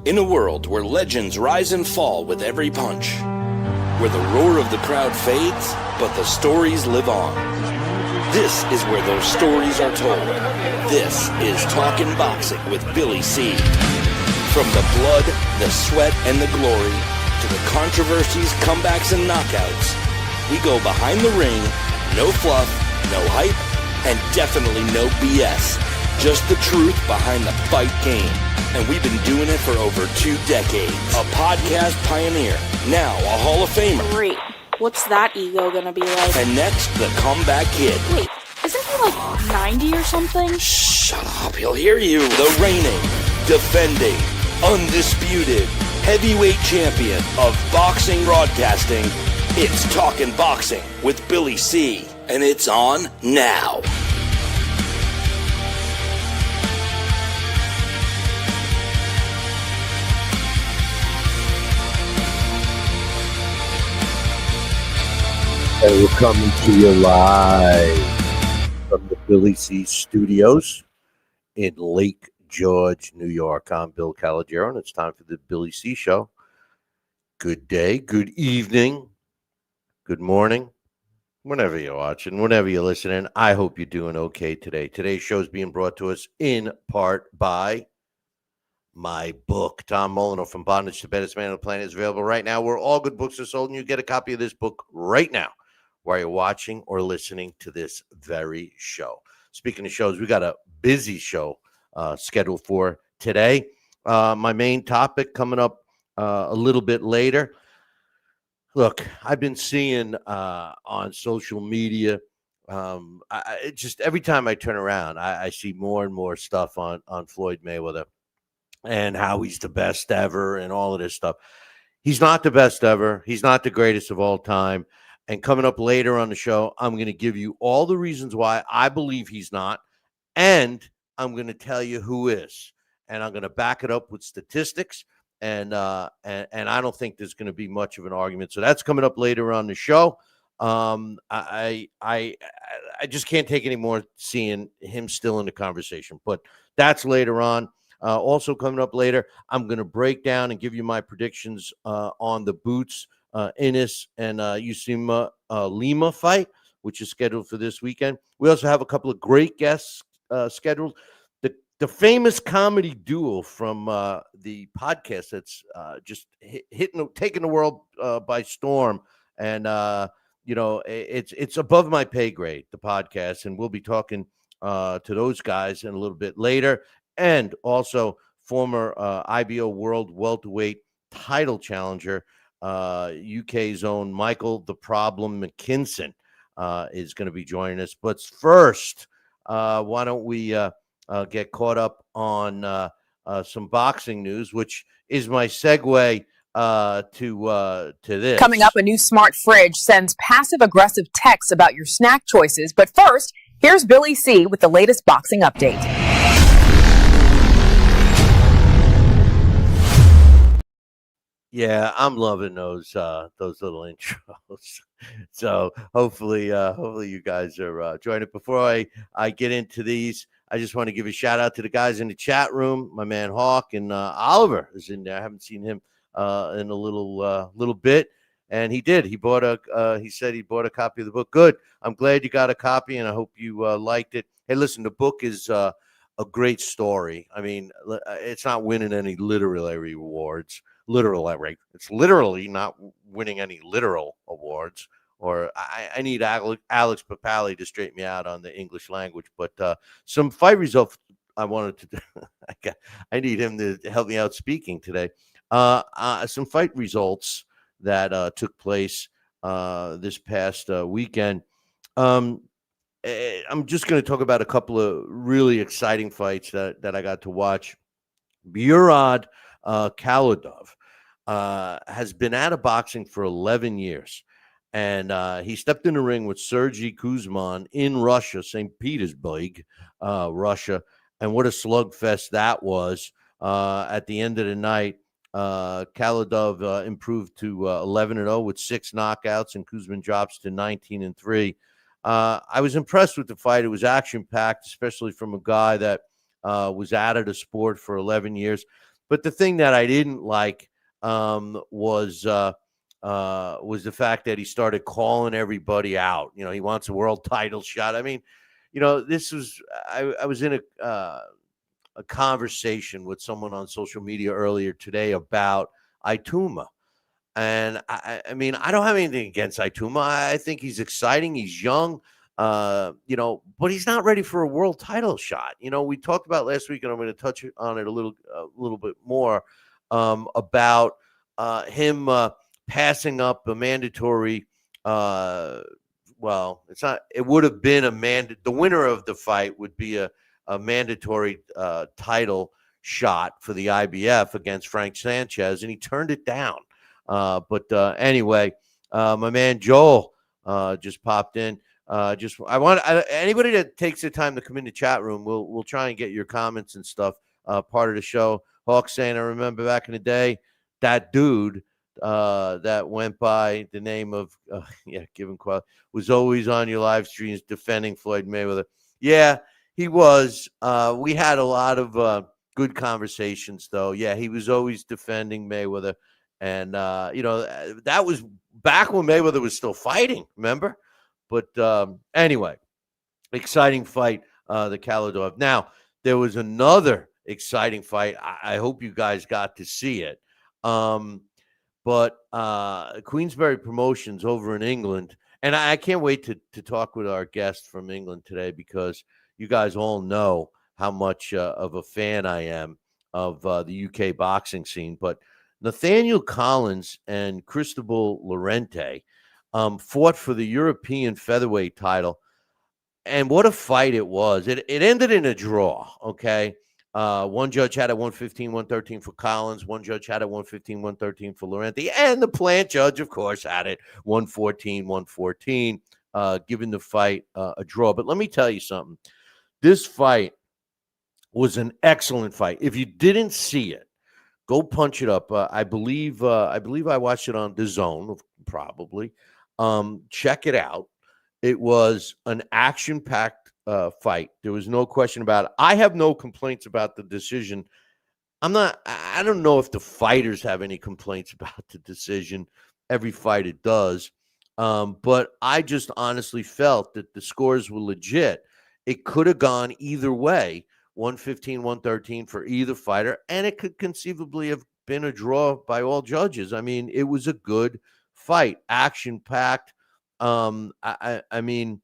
In a world where legends rise and fall with every punch, where the roar of the crowd fades, but the stories live on. This is where those stories are told. This is Talkin' Boxing with Billy C. From the blood, the sweat, and the glory, to the controversies, comebacks, and knockouts, we go behind the ring, no fluff, no hype, and definitely no BS. Just the truth behind the fight game. And we've been doing it for over 2 decades. A podcast pioneer, now a Hall of Famer. Great. What's that ego gonna be like? And next, the comeback kid. Wait, isn't he like 90 or something? Shut up, he'll hear you. The reigning, defending, undisputed, heavyweight champion of boxing broadcasting. It's Talkin' Boxing with Billy C. And it's on now. And we're coming to you live from the Billy C Studios in Lake George, New York. I'm Bill Calogero, and it's time for the Billy C Show. Good day, good evening, good morning, whenever you're watching, whenever you're listening. I hope you're doing okay today. Today's show is being brought to us in part by my book. Tom Molyneux, From Bondage to Baddest Man on the Planet, is available right now where all good books are sold, and you get a copy of this book right now while you're watching or listening to this very show. Speaking of shows, we got a busy show scheduled for today. My main topic coming up a little bit later. Look, I've been seeing on social media, just every time I turn around, I see more and more stuff on Floyd Mayweather and how he's the best ever and all of this stuff. He's not the best ever. He's not the greatest of all time. And coming up later on the show, I'm going to give you all the reasons why I believe he's not, and I'm going to tell you who is. And I'm going to back it up with statistics, and I don't think there's going to be much of an argument. So that's coming up later on the show. I just can't take any more seeing him still in the conversation, but that's later on. Also coming up later, I'm going to break down and give you my predictions on the Boots Innis-Uisma Lima fight, which is scheduled for this weekend. We also have a couple of great guests scheduled. The famous comedy duo from the podcast that's just taking the world by storm, and it's above my pay grade, the podcast, and we'll be talking to those guys in a little bit later. And also former IBO World Welterweight title challenger, UK's own Michael the Problem McKinson is going to be joining us. But first, why don't we get caught up on some boxing news, which is my segue to this. Coming up, a new smart fridge sends passive-aggressive texts about your snack choices. But first, here's Billy C. with the latest boxing update. Yeah, I'm loving those little intros. So hopefully you guys are joining. Before I get into these, I just want to give a shout out to the guys in the chat room. My man Hawk and Oliver is in there. I haven't seen him in a little bit, and he did. He said he bought a copy of the book. Good. I'm glad you got a copy, and I hope you liked it. Hey, listen, the book is a great story. I mean, it's not winning any literary awards. It's literally not winning any literal awards. Or I need Alex Papali to straighten me out on the English language. But some fight results I wanted to do. I need him to help me out speaking today. Some fight results that took place this past weekend. I'm just going to talk about a couple of really exciting fights that I got to watch. Murad Khalidov has been out of boxing for 11 years. And he stepped in the ring with Sergey Kuzman in Russia, St. Petersburg, Russia. And what a slugfest that was. At the end of the night, Khalidov improved to 11-0 with 6 knockouts, and Kuzman drops to 19-3. I was impressed with the fight. It was action-packed, especially from a guy that was out of the sport for 11 years. But the thing that I didn't like was the fact that he started calling everybody out. He wants a world title shot. I mean, this was I was in a conversation with someone on social media earlier today about Ituma. And I mean, I don't have anything against Ituma. I think he's exciting. He's young, but he's not ready for a world title shot. We talked about last week, and I'm going to touch on it a little bit more about him passing up a mandatory. It's not. It would have been the winner of the fight would be a mandatory title shot for the IBF against Frank Sanchez, and he turned it down. Anyway, my man Joel just popped in. I want anybody that takes the time to come in the chat room. We'll try and get your comments and stuff part of the show. Hawk saying, I remember back in the day, that dude that went by the name of Given Quality was always on your live streams defending Floyd Mayweather. Yeah, he was. We had a lot of good conversations, though. Yeah, he was always defending Mayweather. And, that was back when Mayweather was still fighting, remember? But anyway, exciting fight, the Kaladov. Now, there was another exciting fight. I hope you guys got to see it. But Queensberry Promotions over in England, and I can't wait to talk with our guest from England today because you guys all know how much of a fan I am of the UK boxing scene. But Nathaniel Collins and Cristobal Llorente fought for the European featherweight title. And what a fight it was. It ended in a draw, okay? One judge had it 115, 113 for Collins. One judge had it 115, 113 for Llorente. And the plant judge, of course, had it 114, 114, giving the fight a draw. But let me tell you something. This fight was an excellent fight. If you didn't see it, go punch it up. I believe I watched it on DAZN, probably. Check it out. It was an action-packed fight. There was no question about it. I have no complaints about the decision. I don't know if the fighters have any complaints about the decision. Every fighter does. But I just honestly felt that the scores were legit. It could have gone either way. 115, 113 for either fighter, and it could conceivably have been a draw by all judges. I mean, it was a good fight, action-packed. I mean,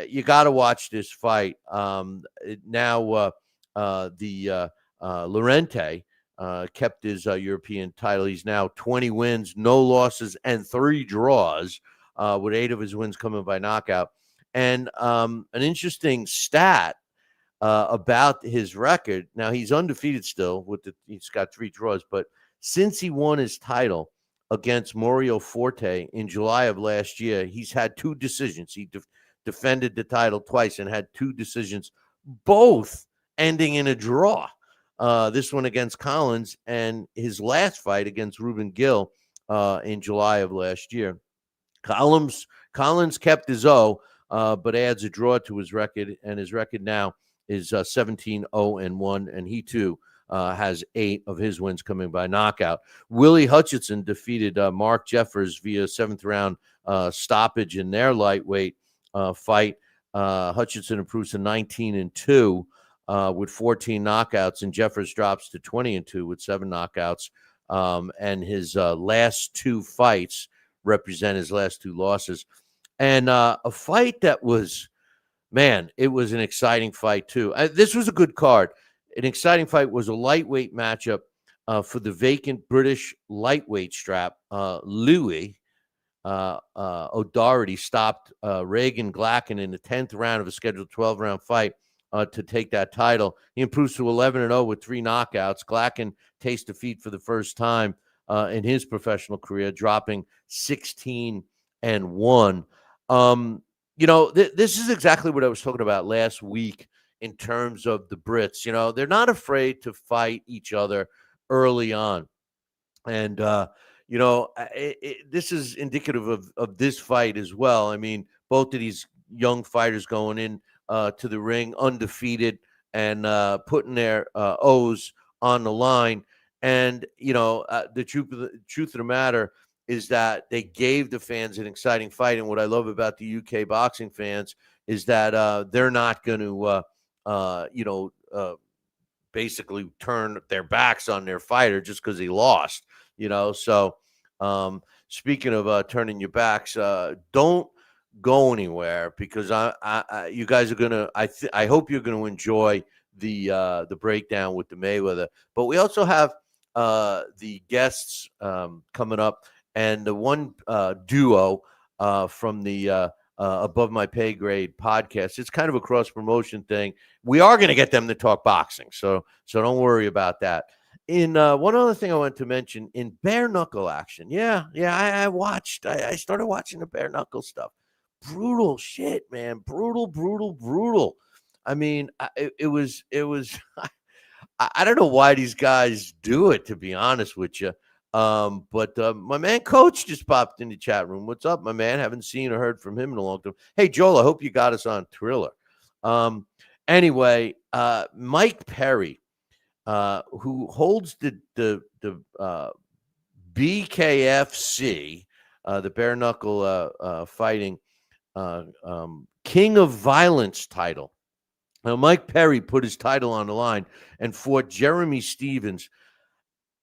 you got to watch this fight. Now, Llorente kept his European title. He's now 20 wins, no losses, and 3 draws, with 8 of his wins coming by knockout. And an interesting stat about his record. Now, he's undefeated still. He's got 3 draws, but since he won his title against Mario Forte in July of last year, he's had 2 decisions. He defended the title twice and had 2 decisions, both ending in a draw. This one against Collins and his last fight against Ruben Gill in July of last year. Collins kept his O, but adds a draw to his record, and his record now is 17-0-1, and he too has 8 of his wins coming by knockout. Willie Hutchinson defeated Mark Jeffers via 7th round stoppage in their lightweight fight. Hutchinson improves to 19-2 with 14 knockouts, and Jeffers drops to 20-2 with 7 knockouts. And his last 2 fights represent his last 2 losses. And a fight that was, man, it was an exciting fight too. This was a good card. An exciting fight was a lightweight matchup for the vacant British lightweight strap. Louis O'Doherty stopped Reagan Glacken in the 10th round of a scheduled 12-round fight to take that title. He improves to 11-0 with 3 knockouts. Glacken tastes defeat for the first time in his professional career, dropping 16-1. This is exactly what I was talking about last week in terms of the Brits. They're not afraid to fight each other early on. And, this is indicative of this fight as well. I mean, both of these young fighters going in to the ring undefeated and putting their O's on the line. And the truth of the matter is that they gave the fans an exciting fight. And what I love about the UK boxing fans is that they're not going to, basically turn their backs on their fighter just because he lost. So speaking of turning your backs, don't go anywhere, because you guys are gonna. I hope you're gonna enjoy the breakdown with the Mayweather. But we also have the guests coming up, and the one duo from the Above My Pay Grade podcast. It's kind of a cross promotion thing. We are going to get them to talk boxing, so don't worry about that. In one other thing I want to mention, in bare knuckle action, I watched. I started watching the bare knuckle stuff. Brutal shit, man. Brutal. I mean, it was. I don't know why these guys do it, to be honest with you. But my man Coach just popped in the chat room. What's up, my man? Haven't seen or heard from him in a long time. Hey, Joel, I hope you got us on Thriller. Anyway, Mike Perry, who holds the BKFC, the bare knuckle fighting King of Violence title. Now, Mike Perry put his title on the line and fought Jeremy Stevens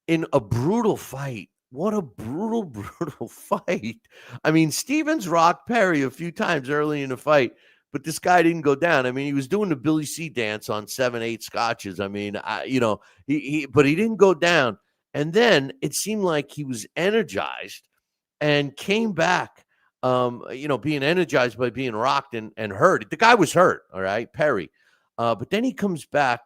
in a brutal fight. What a brutal fight. I mean, Stevens rocked Perry a few times early in the fight, but this guy didn't go down. I mean, he was doing the Billy C dance on 7-8 scotches. I mean, but he didn't go down. And then it seemed like he was energized and came back, being energized by being rocked and hurt. The guy was hurt, all right, Perry. But then he comes back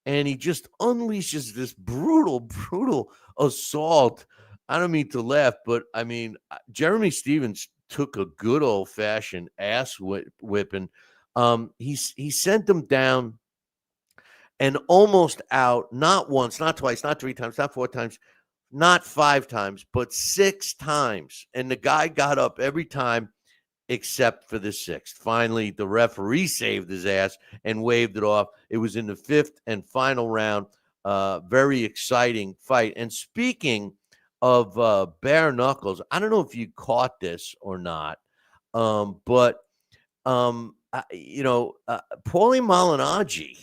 and he just unleashes this brutal assault. I don't mean to laugh, but I mean, Jeremy Stevens took a good old-fashioned ass whipping. He sent him down and almost out, not once, not twice, not 3 times, not 4 times, not 5 times, but 6 times. And the guy got up every time except for the 6th. Finally, the referee saved his ass and waved it off. It was in the 5th and final round. Very exciting fight. And speaking of bare knuckles, I don't know if you caught this or not, but Paulie Malignaggi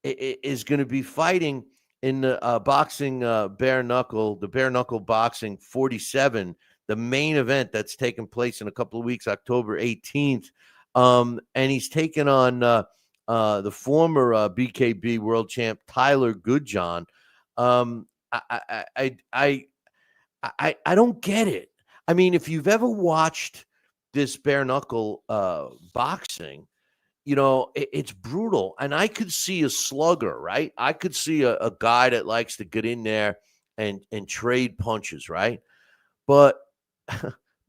is going to be fighting in the boxing the bare knuckle boxing 47, the main event that's taking place in a couple of weeks, October 18th. And he's taking on the former BKB world champ Tyler Goodjohn. I don't get it. I mean, if you've ever watched this bare knuckle boxing, it's brutal. And I could see a slugger, right? I could see a guy that likes to get in there and trade punches, right? But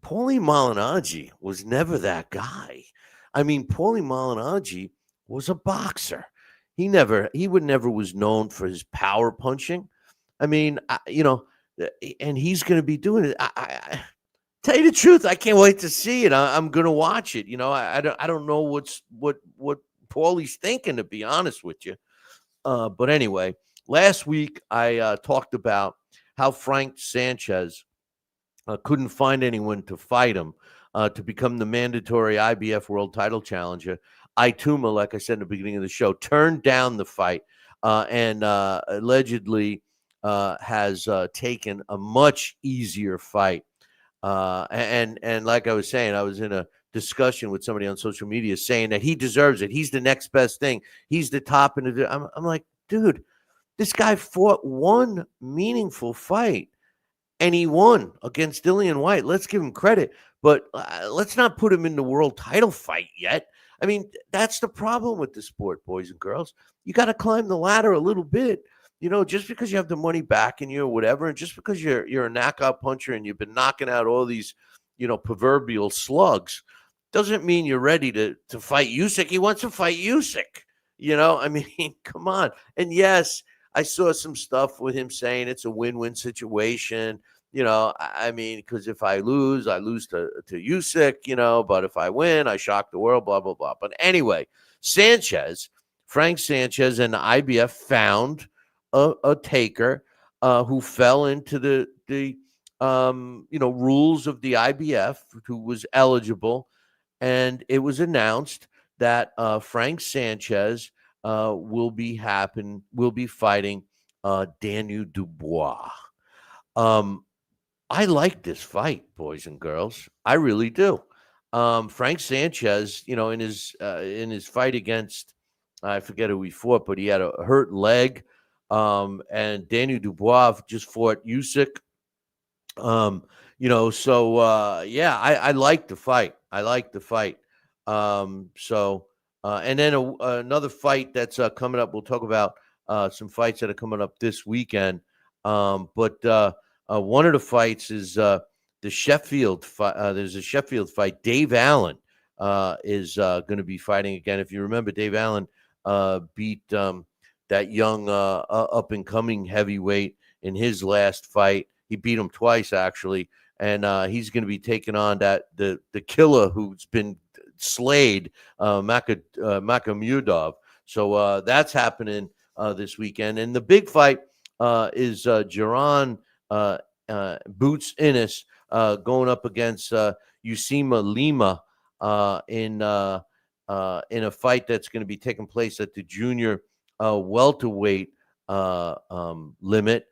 Paulie Malignaggi was never that guy. I mean, Paulie Malignaggi was a boxer. He never was known for his power punching. I mean, and he's going to be doing it. I tell you the truth, I can't wait to see it. I'm going to watch it. I don't know what Paulie's thinking, to be honest with you. But anyway, last week I talked about how Frank Sanchez couldn't find anyone to fight him to become the mandatory IBF world title challenger. Ituma, like I said in the beginning of the show, turned down the fight and allegedly has taken a much easier fight. And like I was saying, I was in a discussion with somebody on social media saying that he deserves it. He's the next best thing. He's the top. I'm like, dude, this guy fought one meaningful fight. And he won against Dillian White. Let's give him credit. But let's not put him in the world title fight yet. I mean, that's the problem with the sport, boys and girls. You got to climb the ladder a little bit. Just because you have the money back in you or whatever, and just because you're a knockout puncher and you've been knocking out all these, proverbial slugs, doesn't mean you're ready to fight Usyk. He wants to fight Usyk. I mean, come on. And yes, I saw some stuff with him saying it's a win-win situation. I mean, because if I lose to Usyk, but if I win, I shock the world, blah, blah, blah. But anyway, Frank Sanchez and the IBF found a taker. who fell into the rules of the IBF, who was eligible, and it was announced that Frank Sanchez will be fighting Daniel Dubois. I like this fight, boys and girls. I really do. Frank Sanchez, in his fight against, I forget who he fought, but he had a hurt leg. And Daniel Dubois just fought Usyk. I like the fight. And then another fight that's coming up. We'll talk about some fights that are coming up this weekend. But one of the fights is the Sheffield fight. There's a Sheffield fight. Dave Allen is going to be fighting again. If you remember, Dave Allen beat that young up-and-coming heavyweight in his last fight. He beat him twice, actually, and he's going to be taking on the killer who's been slayed, Makamudov. So that's happening this weekend. And the big fight is Jaron Boots Innis going up against Uisma Lima in a fight that's going to be taking place at the junior welterweight limit.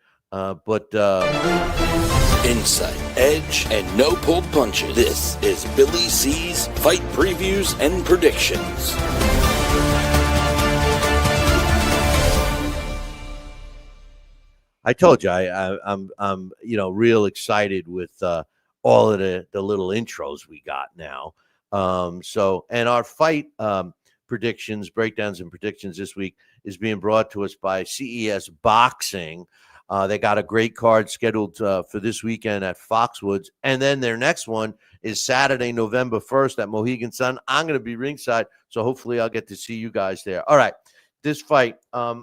Insight, edge, and no pulled punches. This is Billy C's fight previews and predictions. I told you I'm real excited with all of the little intros we got now. And our fight predictions, breakdowns, and predictions this week is being brought to us by CES Boxing. They got a great card scheduled for this weekend at Foxwoods. And then their next one is Saturday, November 1st at Mohegan Sun. I'm going to be ringside, so hopefully I'll get to see you guys there. All right, this fight, I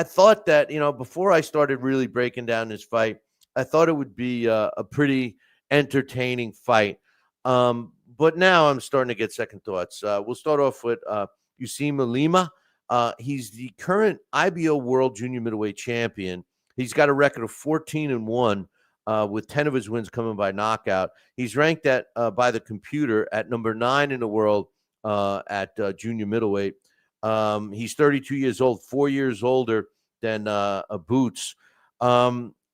thought that, before I started really breaking down this fight, I thought it would be a pretty entertaining fight. But now I'm starting to get second thoughts. We'll start off with Uisma Lima. He's the current IBO World Junior Middleweight Champion. He's got a record of 14-1 with 10 of his wins coming by knockout. He's ranked by the computer at number 9 in the world at junior middleweight. He's 32 years old, 4 years older than Boots.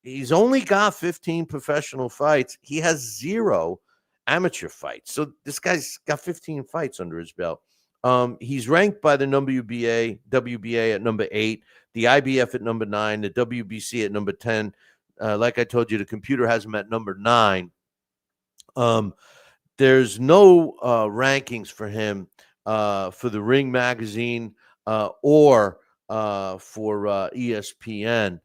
He's only got 15 professional fights. He has 0 amateur fights. So this guy's got 15 fights under his belt. He's ranked by the WBA at number 8, the IBF at number 9, the WBC at number 10. Like I told you, the computer has him at number 9. There's no rankings for him for the Ring Magazine or for ESPN.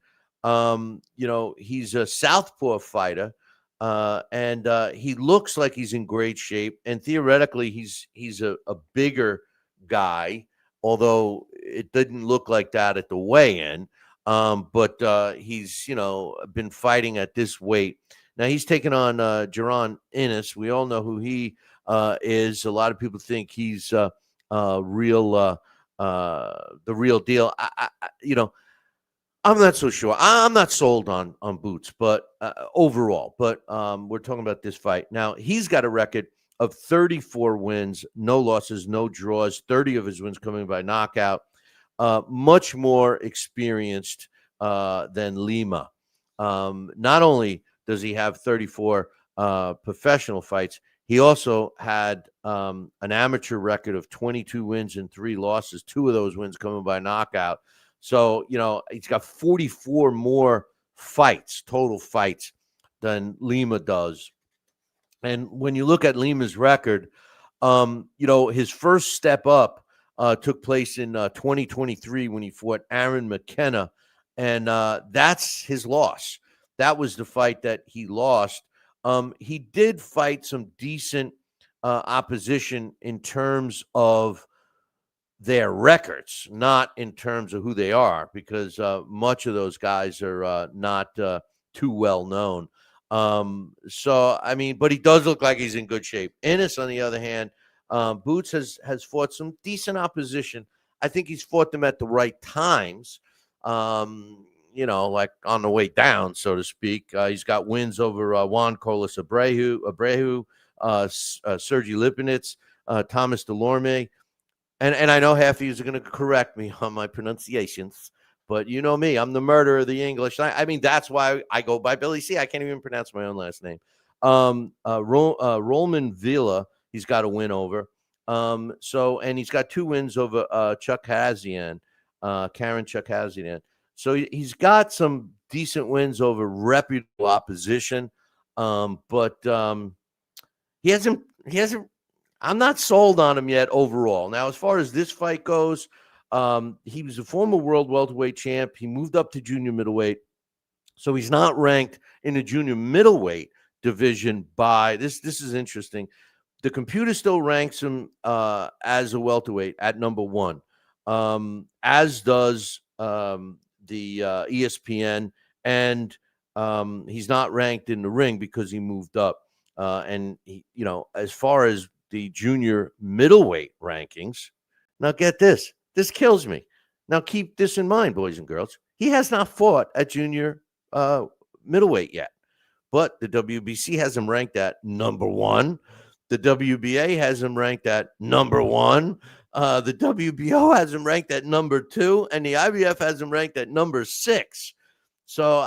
He's a southpaw fighter. And he looks like he's in great shape. And theoretically, he's a bigger guy, although it didn't look like that at the weigh-in. But he's, been fighting at this weight. Now he's taking on Jaron Innis. We all know who he is. A lot of people think he's the real deal. I'm not so sure. I'm not sold on Boots, but overall. But we're talking about this fight. Now, he's got a record of 34 wins, no losses, no draws, 30 of his wins coming by knockout. Much more experienced than Lima. Not only does he have 34 professional fights, he also had an amateur record of 22 wins and 3 losses, 2 of those wins coming by knockout. So, he's got 44 more fights, total fights, than Lima does. And when you look at Lima's record, his first step up took place in 2023 when he fought Aaron McKenna. And that's his loss. That was the fight that he lost. He did fight some decent opposition in terms of their records, not in terms of who they are, because much of those guys are not too well known. But he does look like he's in good shape. Innis, on the other hand, Boots has fought some decent opposition. I think he's fought them at the right times. like on the way down, so to speak. He's got wins over Juan Carlos Abreu, Sergey Lipinets, Thomas Delorme. And I know half of you are going to correct me on my pronunciations, but you know me, I'm the murderer of the English. I mean, that's why I go by Billy C. I can't even pronounce my own last name. Roman Villa, he's got a win over. And he's got 2 wins over Karen Chukhazian. So he's got some decent wins over reputable opposition, but he hasn't. I'm not sold on him yet overall. Now, as far as this fight goes, he was a former world welterweight champ. He moved up to junior middleweight, so he's not ranked in the junior middleweight division by this. This is interesting. The computer still ranks him as a welterweight at number 1, as does the ESPN, and he's not ranked in the ring because he moved up. And he, as far as the junior middleweight rankings, now get this. This kills me. Now keep this in mind, boys and girls. He has not fought at junior middleweight yet, but the WBC has him ranked at number 1. The WBA has him ranked at number 1. The WBO has him ranked at number 2, and the IBF has him ranked at number 6. So,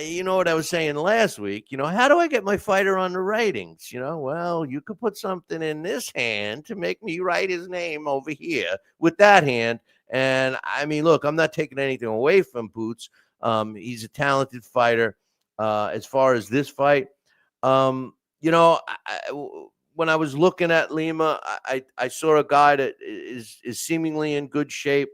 you know what I was saying last week, how do I get my fighter on the ratings? Well, you could put something in this hand to make me write his name over here with that hand. And I mean, look, I'm not taking anything away from Boots. He's a talented fighter. As far as this fight, when I was looking at Lima, I saw a guy that is seemingly in good shape.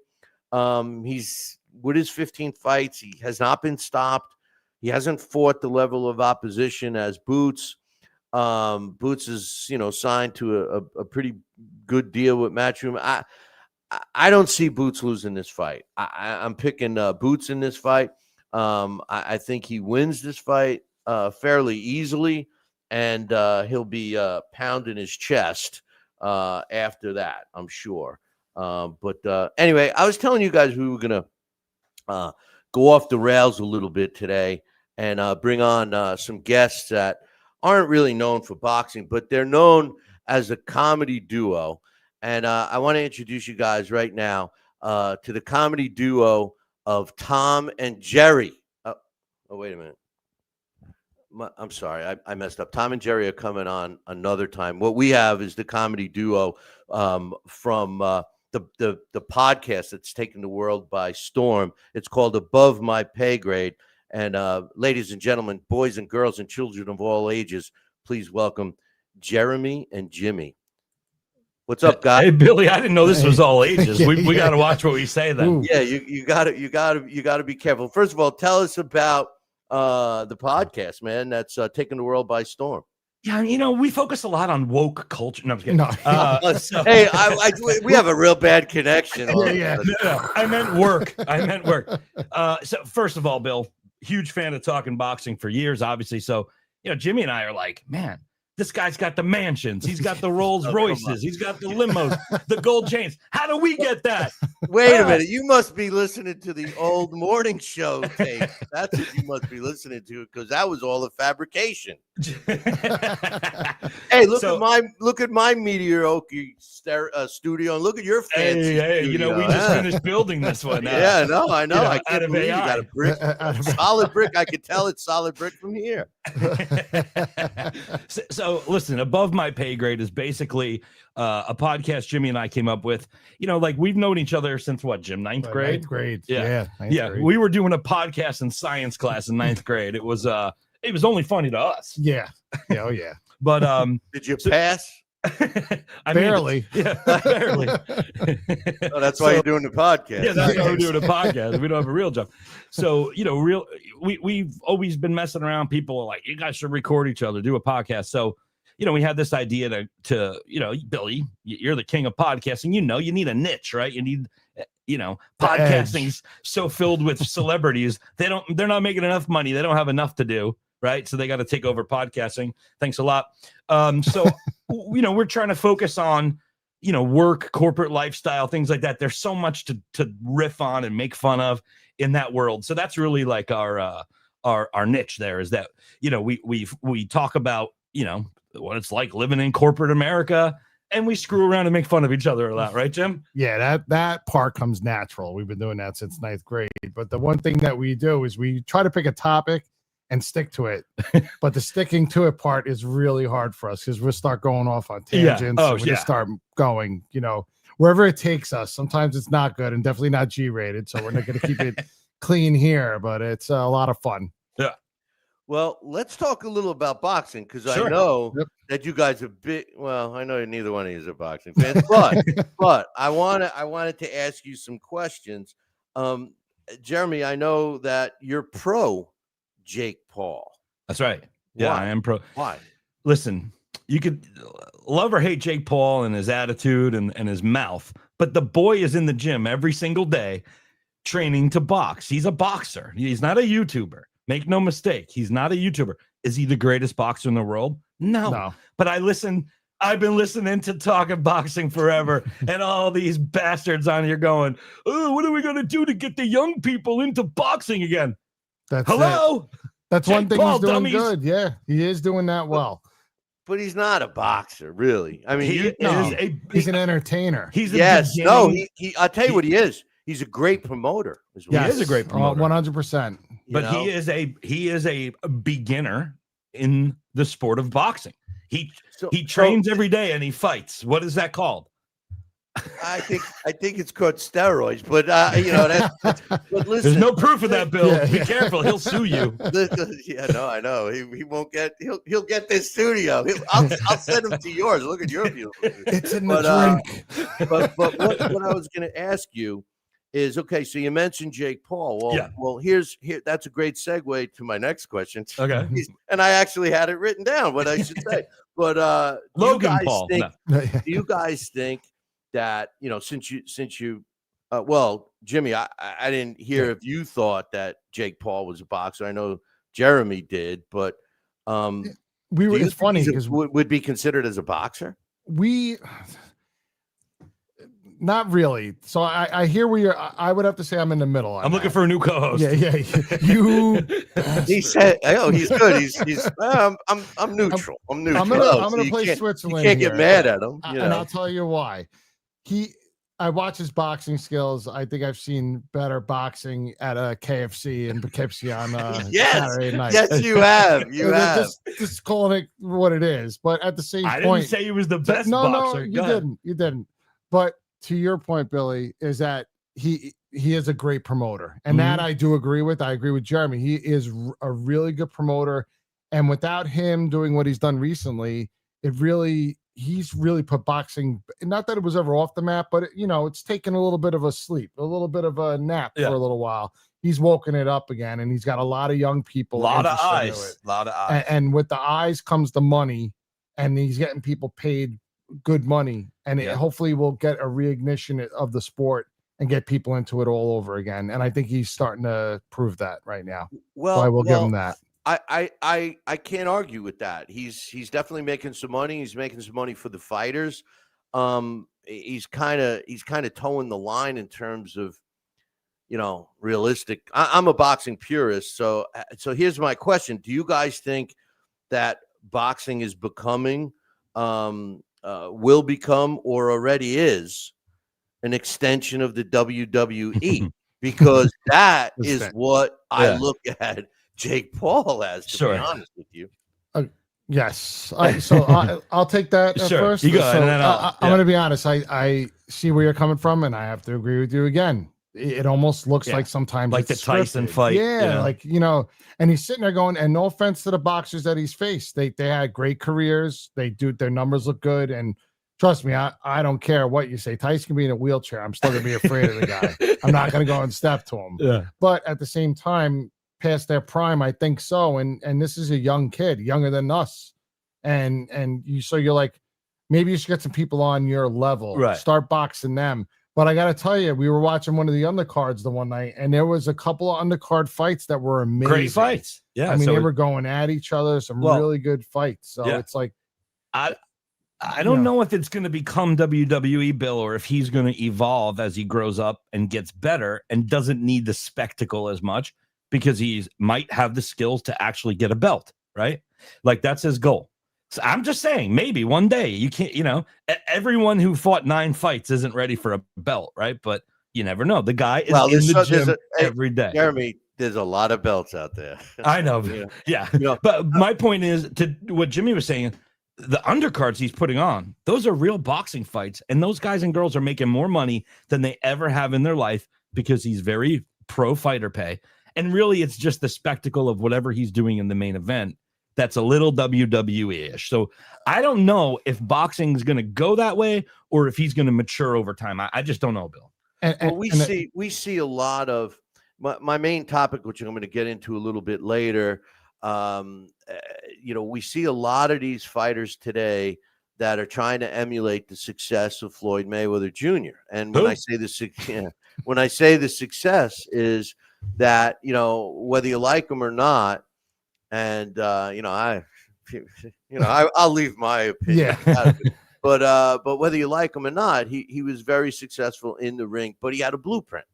He's with his 15 fights, he has not been stopped. He hasn't fought the level of opposition as Boots. Boots is, signed to a pretty good deal with Matchroom. I don't see Boots losing this fight. I'm picking Boots in this fight. I think he wins this fight fairly easily, and he'll be pounding his chest after that, I'm sure. But anyway, I was telling you guys we were going to go off the rails a little bit today and bring on some guests that aren't really known for boxing, but they're known as a comedy duo. And I want to introduce you guys right now to the comedy duo of Tom and Jerry. Oh, wait a minute. I'm sorry, I messed up. Tom and Jerry are coming on another time. What we have is the comedy duo from the podcast that's taken the world by storm. It's called Above My Paygrade. And ladies and gentlemen, boys and girls and children of all ages, please welcome Jeremy and Jimmy. What's up, guys? Hey, Billy, I didn't know this was all ages. We got to watch what we say then. Yeah, you got to be careful. First of all, tell us about the podcast, man, that's taking the world by storm. Yeah, we focus a lot on woke culture. No, I'm kidding. No. Hey, we have a real bad connection. No, I meant work. So first of all, Bill, huge fan of talking boxing for years, obviously. So, Jimmy and I are like, man, this guy's got the mansions. He's got the Rolls Royces. He's got the limos, the gold chains. How do we get that? Wait a minute. You must be listening to the old morning show tape. That's what you must be listening to, because that was all a fabrication. Hey, look at my mediocre studio, and look at your fancy studio. We just finished building this one. Yeah, no, I know. I can't believe you AI. got a brick, solid brick. I could tell it's solid brick from here. So listen, Above My Pay Grade is basically a podcast Jimmy and I came up with. We've known each other since what, Jim? Ninth grade? Ninth grade. Yeah. Ninth grade. We were doing a podcast in science class in ninth grade. It was only funny to us. Yeah. Oh yeah. But did you pass? Barely. Barely. Oh, that's why you're doing the podcast. Yeah, that's why we're doing a podcast. We don't have a real job. So, we've always been messing around. People are like, you guys should record each other, do a podcast. So, we had this idea to Billy, you're the king of podcasting. You need a niche, right? You need, podcasting's so filled with celebrities. They're not making enough money. They don't have enough to do. Right. So they got to take over podcasting. Thanks a lot. So, we're trying to focus on, work, corporate lifestyle, things like that. There's so much to riff on and make fun of in that world. So that's really like our niche there, is that, we talk about, what it's like living in corporate America, and we screw around and make fun of each other a lot. Right, Jim? Yeah, that part comes natural. We've been doing that since 9th grade. But the one thing that we do is we try to pick a topic and stick to it. But the sticking to it part is really hard for us, because we'll start going off on tangents. Yeah. Oh, we just start going, wherever it takes us. Sometimes it's not good and definitely not G-rated. So we're not going to keep it clean here, but it's a lot of fun. Yeah. Well, let's talk a little about boxing, because Sure. I know that you guys are big. Well, I know neither one of you are boxing fans, but I wanted to ask you some questions. Jeremy, I know that you're pro Jake Paul. That's right. Yeah, Why? I am pro. Why? Listen, you could love or hate Jake Paul and his attitude and his mouth, but the boy is in the gym every single day training to box. He's a boxer. He's not a YouTuber. Make no mistake. He's not a YouTuber. Is he the greatest boxer in the world? No. But I've been listening to talking boxing forever, and all these bastards on here going, oh, what are we going to do to get the young people into boxing again? Hello? That's Jake one thing Paul, he's doing dummies. good. Yeah, he is doing that well. But he's not a boxer, really. I mean, He's an entertainer. He's I'll tell you what he is. He's a great promoter. He is a great promoter. 100%. But he is a beginner in the sport of boxing. He trains every day and he fights. What is that called? I think it's called steroids, but but listen, there's no proof of that, Bill. Be careful, he'll sue you. Yeah, no, I know. He won't get. He'll get this studio. I'll send him to yours. Look at your view. It's in the drink. But what I was going to ask you is, okay, so you mentioned Jake Paul. Well, here. That's a great segue to my next question. Okay, and I actually had it written down what I should say. But Logan Paul. Do you guys think that, since you well, Jimmy, I didn't hear if you thought that Jake Paul was a boxer. I know Jeremy did, but it's funny because would be considered as a boxer. Not really. So I hear where you're. I would have to say I'm in the middle. I'm looking for a new co-host. Yeah. You. He said, "Oh, he's good. He's. I'm neutral. I'm neutral. I'm gonna play Switzerland. You can't get mad at him. And I'll tell you why. I watch his boxing skills. I think I've seen better boxing at a KFC in Poughkeepsie on Saturday night. Yes, you have. You have. Just calling it what it is. But at the same point, I didn't say he was the best boxer. No, you didn't. But to your point, Billy, is that he is a great promoter, and that I do agree with. I agree with Jeremy. He is a really good promoter, and without him doing what he's done recently, he's really put boxing. Not that it was ever off the map, but it's taken a little bit of a sleep, a little bit of a nap for a little while. He's woken it up again, and he's got a lot of young people. A lot of eyes. And with the eyes comes the money, and he's getting people paid good money, and hopefully we'll get a reignition of the sport and get people into it all over again. And I think he's starting to prove that right now. Well, so I will give him that. I can't argue with that. He's definitely making some money. He's making some money for the fighters. He's kind of towing the line in terms of, realistic. I'm a boxing purist, so here's my question: do you guys think that boxing is becoming will become, or already is, an extension of the WWE? Because that is what I look at Jake Paul as, to be honest with you. Yes. I'll take that first. You go, so I'm going to be honest. I see where you're coming from, and I have to agree with you again. It almost looks like sometimes like the Tyson fight. Yeah, and he's sitting there going, and no offense to the boxers that he's faced. They had great careers. Their numbers look good. And trust me, I don't care what you say. Tyson can be in a wheelchair. I'm still going to be afraid of the guy. I'm not going to go and step to him. Yeah. But at the same time, past their prime, I think so. And this is a young kid, younger than us. And you're like, maybe you should get some people on your level. Right. Start boxing them. But I got to tell you, we were watching one of the undercards the one night, and there was a couple of undercard fights that were amazing. Great fights. Yeah. I mean, they were going at each other, some really good fights. So it's like, I don't know if it's going to become WWE, Bill, or if he's going to evolve as he grows up and gets better and doesn't need the spectacle as much because he might have the skills to actually get a belt, right? Like that's his goal. So I'm just saying, maybe one day you can't, everyone who fought 9 fights isn't ready for a belt, right? But you never know. The guy is in the gym every day. Jeremy, there's a lot of belts out there. I know. Yeah. But my point is to what Jimmy was saying, the undercards he's putting on, those are real boxing fights. And those guys and girls are making more money than they ever have in their life because he's very pro fighter pay. And really, it's just the spectacle of whatever he's doing in the main event. That's a little WWE-ish. So I don't know if boxing is going to go that way or if he's going to mature over time. I just don't know, Bill. We see a lot of my main topic, which I'm going to get into a little bit later. We see a lot of these fighters today that are trying to emulate the success of Floyd Mayweather Jr. And when I say the success is that, whether you like him or not, and I'll leave my opinion. Yeah. But whether you like him or not, he was very successful in the ring, but he had a blueprint.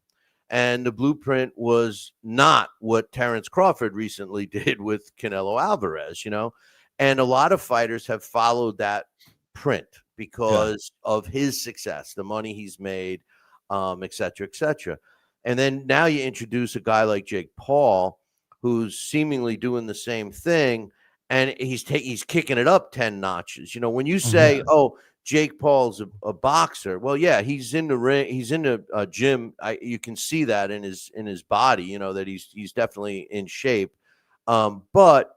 And the blueprint was not what Terrence Crawford recently did with Canelo Alvarez, and a lot of fighters have followed that print because of his success, the money he's made, et cetera, et cetera. And then now you introduce a guy like Jake Paul, who's seemingly doing the same thing, and he's kicking it up 10 notches. When you say, "Oh, Jake Paul's a boxer," well, yeah, he's in the ring, he's in the gym. You can see that in his body, that he's definitely in shape. But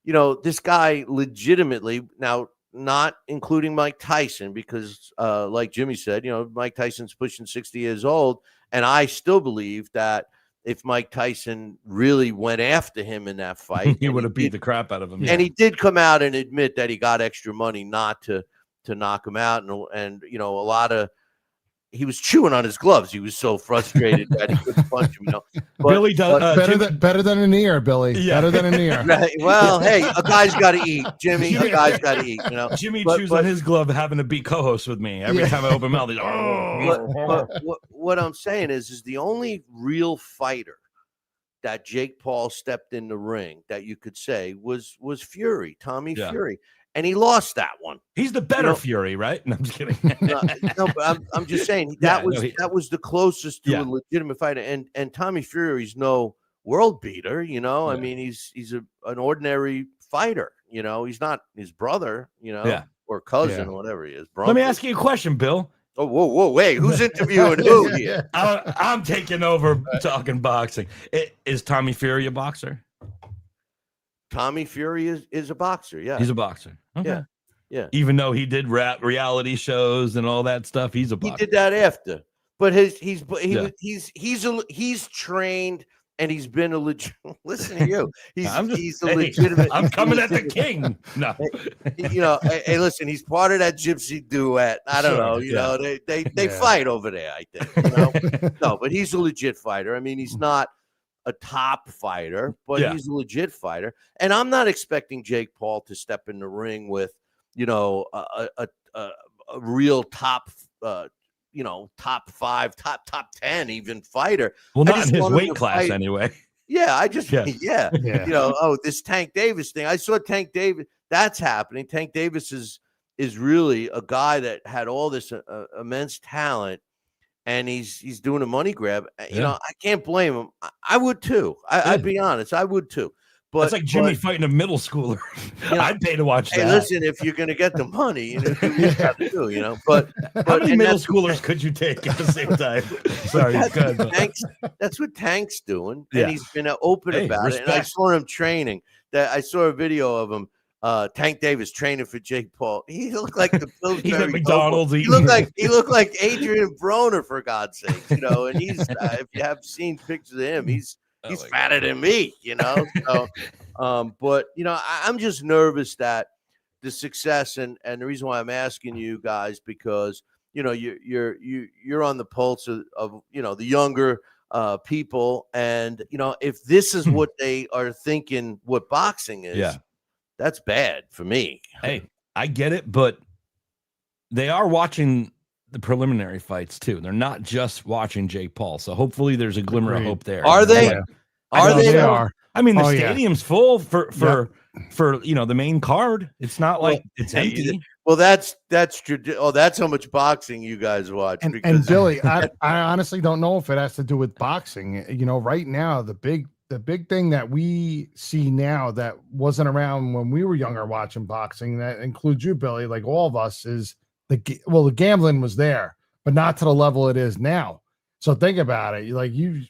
this guy legitimately, now not including Mike Tyson, because like Jimmy said, Mike Tyson's pushing 60 years old, and I still believe that if Mike Tyson really went after him in that fight, he would have beat the crap out of him. And he did come out and admit that he got extra money not to knock him out. And a lot of, he was chewing on his gloves. He was so frustrated that he couldn't punch him, But, Billy does better than an ear, Billy. Yeah. Better than an ear. Right. Well, hey, a guy's got to eat, Jimmy. A guy's got to eat. Jimmy chews on his glove, having to be co-host with me every time I open mouth. He's what I'm saying is the only real fighter that Jake Paul stepped in the ring that you could say was Fury, Tommy Fury. And he lost that one. He's the better Fury, right? No, I'm just kidding. no, but I'm just saying that was the closest to a legitimate fighter. And Tommy Fury's no world beater, I mean, he's an ordinary fighter, he's not his brother, or cousin or whatever he is. Let me ask you a question, Bill. Oh, whoa, wait, who's interviewing who here? I'm taking over talking boxing. Is Tommy Fury a boxer? Tommy Fury is a boxer. Yeah, he's a boxer. Okay. Yeah. Even though he did reality shows and all that stuff, he's a boxer. He did that after, but he's trained and he's been a legit. Listen to you. He's a legitimate. I'm coming at the king. No, Hey, listen. He's part of that gypsy duet. I don't know. They fight over there. I think. No, but he's a legit fighter. I mean, he's not a top fighter, but he's a legit fighter. And I'm not expecting Jake Paul to step in the ring with, a real top, top 5, top 10 even fighter. Well, not in his weight class anyway. Yeah, this Tank Davis thing. I saw Tank Davis. That's happening. Tank Davis is really a guy that had all this immense talent. And he's doing a money grab. I can't blame him. I would too. I'd be honest. I would too. But it's like Jimmy fighting a middle schooler. I'd pay to watch that. Hey, listen, if you're going to get the money, do what you have to do. But how many middle schoolers could you take at the same time? Sorry, that's what Tank's doing, and he's been open about it. And I saw him training. I saw a video of him. Tank Davis training for Jake Paul. He looked like the Pillsbury McDonald's. He looked like Adrian Broner, for God's sake, And he's if you have seen pictures of him, he's fatter than me, So, but I'm just nervous that the success and the reason why I'm asking you guys because you're on the pulse of the younger people, and if this is what they are thinking, what boxing is. Yeah. That's bad for me. Hey, I get it, but they are watching the preliminary fights too. They're not just watching Jake Paul. So hopefully there's a glimmer of hope there. Are they? Yeah. Are they? They though? are. I mean, the Oh, yeah. stadium's full for the main card. It's not like it's empty. Well, that's oh, that's how much boxing you guys watch. And Billy, I honestly don't know if it has to do with boxing. Right now, the big thing that we see now that wasn't around when we were younger watching boxing, that includes you, Billy, like all of us, is the gambling was there, but not to the level it is now. So think about it.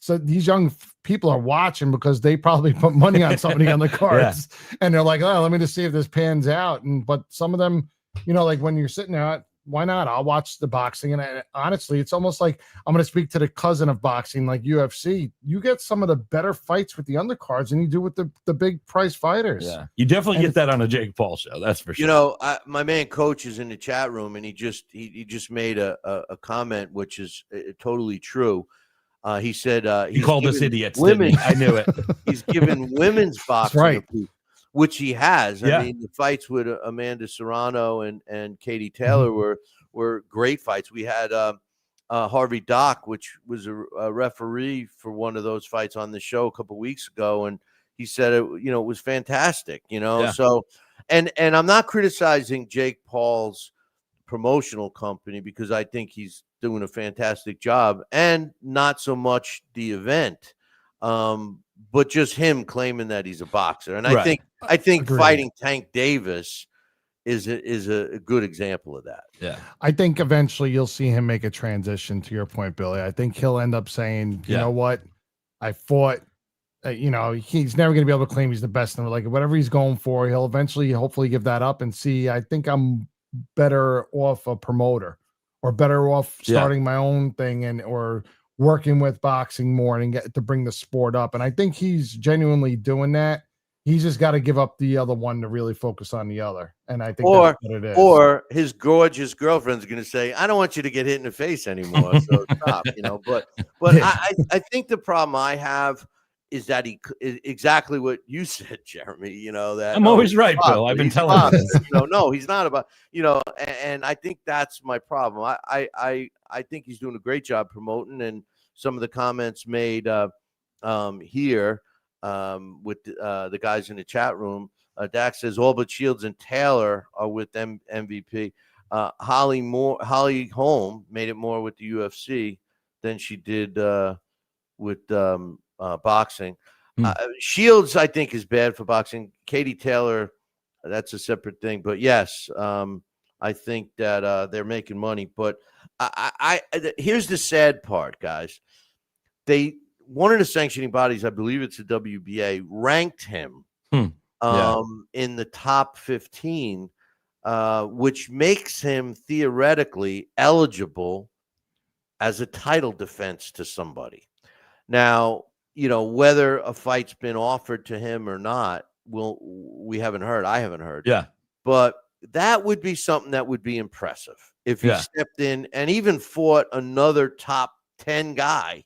So these young people are watching because they probably put money on somebody on the cards, and they're like, oh, let me just see if this pans out. But some of them, like when you're sitting there, why not? I'll watch the boxing. And honestly, it's almost like I'm going to speak to the cousin of boxing, like UFC. You get some of the better fights with the undercards than you do with the big price fighters. Yeah, you definitely get that on a Jake Paul show. That's for sure. My man Coach is in the chat room, and he just made a comment which is totally true. He said he called us idiots. Women, I knew it. He's given women's boxing, right, which he has. Yeah. I mean, the fights with Amanda Serrano and Katie Taylor were great fights. We had Harvey Dock, which was a referee for one of those fights on the show a couple weeks ago, and he said it was fantastic. Yeah. So and I'm not criticizing Jake Paul's promotional company because I think he's doing a fantastic job, and not so much the event, but just him claiming that he's a boxer. And I think Agreed. fighting Tank Davis is a good example of that. Yeah, I think eventually you'll see him make a transition. To your point, Billy, I think he'll end up saying, you know what, I fought. He's never going to be able to claim he's the best. And like whatever he's going for, he'll eventually, hopefully, give that up and see. I think I'm better off a promoter, or better off starting my own thing or working with boxing more and get to bring the sport up. And I think he's genuinely doing that. He's just got to give up the other one to really focus on the other. And I think that's what it is. Or his gorgeous girlfriend's going to say, I don't want you to get hit in the face anymore. So stop, but I think the problem I have is that he exactly what you said, Jeremy, that I'm always right, Bill. I've been telling you. No, he's not about, and I think that's my problem. I think he's doing a great job promoting, and some of the comments made here with the guys in the chat room. Dax says all but Shields and Taylor are with MVP. Holly Holm made it more with the UFC than she did with boxing. Shields, I think, is bad for boxing. Katie Taylor, that's a separate thing. But yes, I think that they're making money. But here's the sad part, guys. One of the sanctioning bodies, I believe it's the WBA, ranked him in the top 15, which makes him theoretically eligible as a title defense to somebody. Now, whether a fight's been offered to him or not, we haven't heard. I haven't heard. Yeah. But that would be something that would be impressive if he stepped in and even fought another top 10 guy.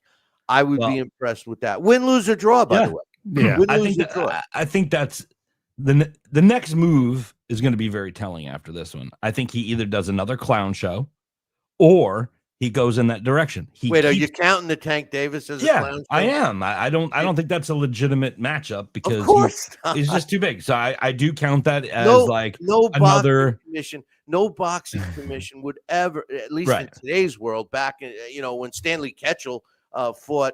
I would be impressed with that. Win, lose, or draw, by the way. Yeah. Win, lose, or draw. I think that's the next move is going to be very telling after this one. I think he either does another clown show or he goes in that direction. Wait, are you counting the Tank Davis as a clown show? I am. I don't think that's a legitimate matchup because he's just too big. So I do count that as another commission. No boxing commission would ever, at least in today's world, back in when Stanley Ketchel fought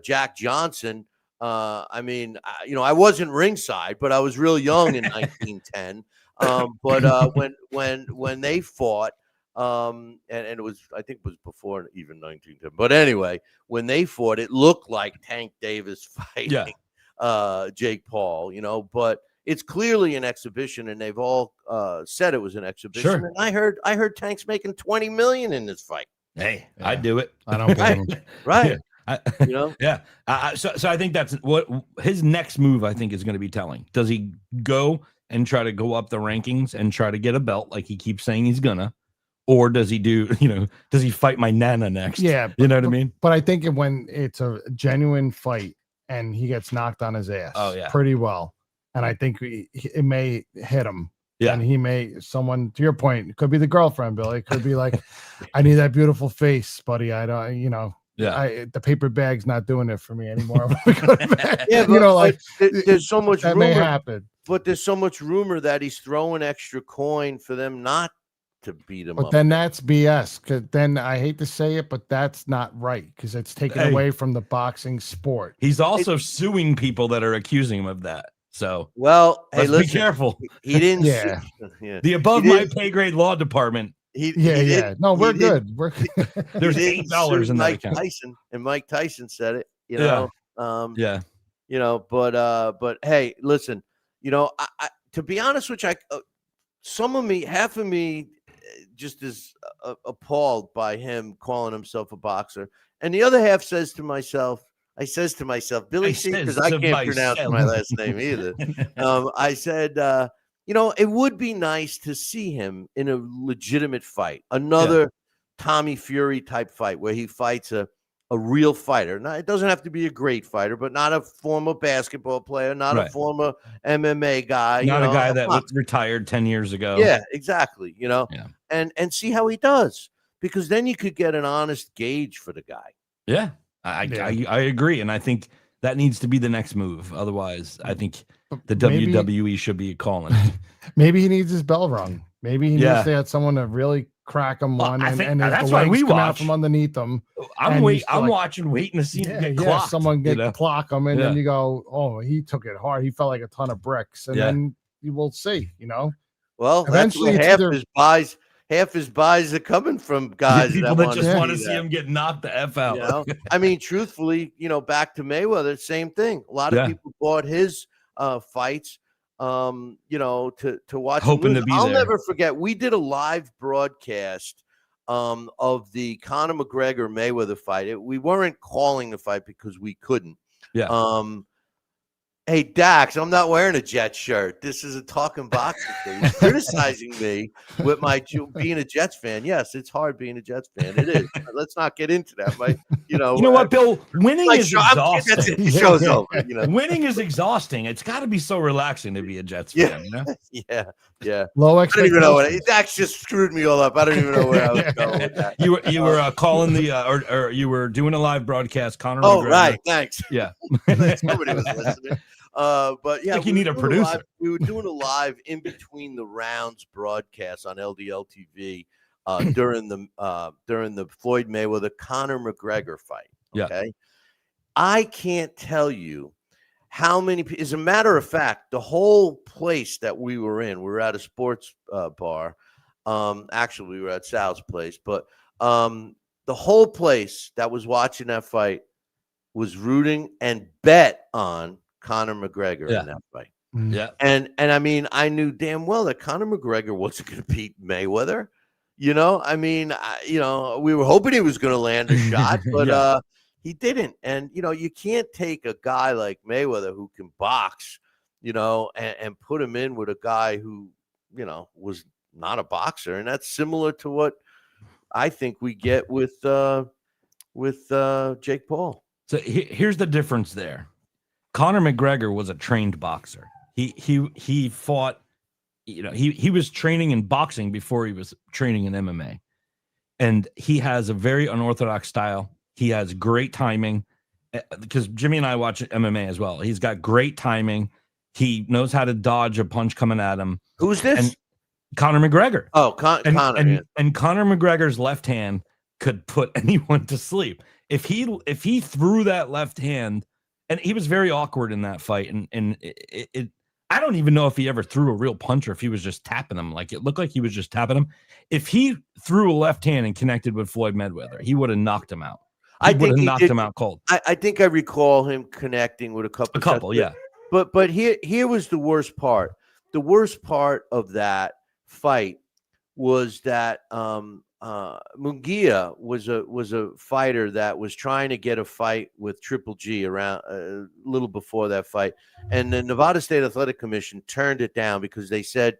Jack Johnson. I wasn't ringside, but I was real young in 1910. But when they fought, and it was, I think it was before even 1910. But anyway, when they fought, it looked like Tank Davis fighting Jake Paul, but it's clearly an exhibition, and they've all said it was an exhibition. Sure. And I heard Tank's making $20 million in this fight. Hey, I'd do it. I don't blame him. Right. So I think that's what his next move, I think, is going to be telling. Does he go and try to go up the rankings and try to get a belt like he keeps saying he's gonna? Or does he does he fight my Nana next? Yeah. You know what I mean? But I think when it's a genuine fight and he gets knocked on his ass pretty well, and I think it may hit him Yeah. And he may, someone, to your point, it could be the girlfriend, Billy. It could be like, I need that beautiful face, buddy. I don't, the paper bag's not doing it for me anymore. Yeah, but there's so much that rumor. may happen. But there's so much rumor that he's throwing extra coin for them not to beat him But up. then that's BS. Cause then I hate to say it, but that's not right because it's taken away from the boxing sport. He's also suing people that are accusing him of that. So, well, hey, let's listen, be careful. He didn't. Yeah. The above my pay grade law department. No, we're good. We're There's $8 in that account. Mike Tyson said it. But hey, listen. I to be honest with you, half of me, just is appalled by him calling himself a boxer, and the other half says to myself, Billy C, because I can't pronounce my last name either. I said, it would be nice to see him in a legitimate fight, another Tommy Fury type fight where he fights a real fighter. Now, it doesn't have to be a great fighter, but not a former basketball player, not a former MMA guy, not a guy that was retired 10 years ago. Yeah, exactly. And see how he does, because then you could get an honest gauge for the guy. Yeah. I agree, and I think that needs to be the next move. Otherwise, I think the WWE should be calling. Maybe he needs his bell rung. Maybe he needs to have someone to really crack him one, and that's why we come watch out from underneath them. I'm watching, waiting to see him get clocked. Someone clock him, and then you go, "Oh, he took it hard. He felt like a ton of bricks," and then you will see. Well, eventually half his buys are coming from guys people that just want to see him get knocked the F out. I mean, truthfully, back to Mayweather, same thing. A lot of people bought his fights, to watch. Hoping to be I'll there. never forget. We did a live broadcast of the Conor McGregor Mayweather fight. We weren't calling the fight because we couldn't. Yeah. Hey, Dax, I'm not wearing a Jets shirt. This is a talking boxing thing. He's criticizing me with my being a Jets fan. Yes, it's hard being a Jets fan. It is. Let's not get into that. You know what, Bill? Winning is exhausting. That's it. The show's over. Winning is exhausting. It's got to be so relaxing to be a Jets fan. Yeah. Low I don't even know expectations. Dax just screwed me all up. I don't even know where I was going with that. You were calling the or you were doing a live broadcast. Conor Oh, McGregor. right. Thanks. Yeah. Somebody was listening. But yeah, like you need a producer. We were doing a live in between the rounds broadcast on LDL TV during the Floyd Mayweather Conor McGregor fight. Okay, Yeah. I can't tell you how many. As a matter of fact, the whole place that we were in, we were at a sports bar. Actually, we were at Sal's place, but the whole place that was watching that fight was rooting and bet on Conor McGregor in that fight. Yeah. And I mean, I knew damn well that Conor McGregor wasn't going to beat Mayweather. We were hoping he was going to land a shot, but he didn't. And, you can't take a guy like Mayweather who can box, and put him in with a guy who, was not a boxer. And that's similar to what I think we get with Jake Paul. So here's the difference there. Conor McGregor was a trained boxer. He fought, he was training in boxing before he was training in MMA. And he has a very unorthodox style. He has great timing, because Jimmy and I watch MMA as well. He's got great timing. He knows how to dodge a punch coming at him. Who's this? And Conor McGregor. Oh, Conor. And Conor McGregor's left hand could put anyone to sleep. If he threw that left hand, and he was very awkward in that fight, and I don't even know if he ever threw a real punch or if he was just tapping him. Like, it looked like he was just tapping him. If he threw a left hand and connected with Floyd Mayweather, he would have knocked him out. He would have knocked him out cold. I think I recall him connecting with a couple. Yeah. But here was the worst part. The worst part of that fight was that Munguia was a fighter that was trying to get a fight with Triple G around a little before that fight, and the Nevada State Athletic Commission turned it down because they said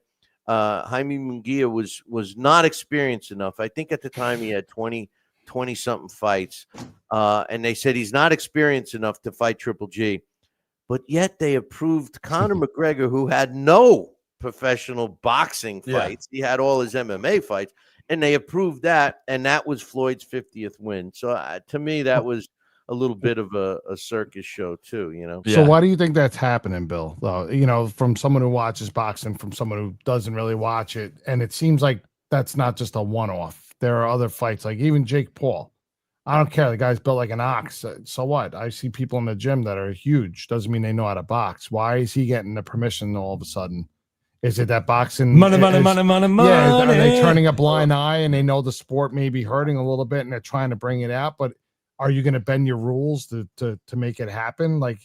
Jaime Munguia was not experienced enough. I think at the time he had 20 something fights, and they said he's not experienced enough to fight Triple G, but yet they approved Conor McGregor, who had no professional boxing Yeah. fights. He had all his MMA fights, and they approved that, and that was Floyd's 50th win. So to me, that was a little bit of a circus show too, you know. So Yeah. why do you think that's happening, Bill? You know, from someone who watches boxing, from someone who doesn't really watch it, and it seems like that's not just a one-off. There are other fights, like even Jake Paul. I don't care. The guy's built like an ox. So what? I see people in the gym that are huge. Doesn't mean they know how to box. Why is he getting the permission all of a sudden? Is it that boxing Money. Yeah, are they turning a blind eye and they know the sport may be hurting a little bit and they're trying to bring it out? But are you going to bend your rules to make it happen? Like,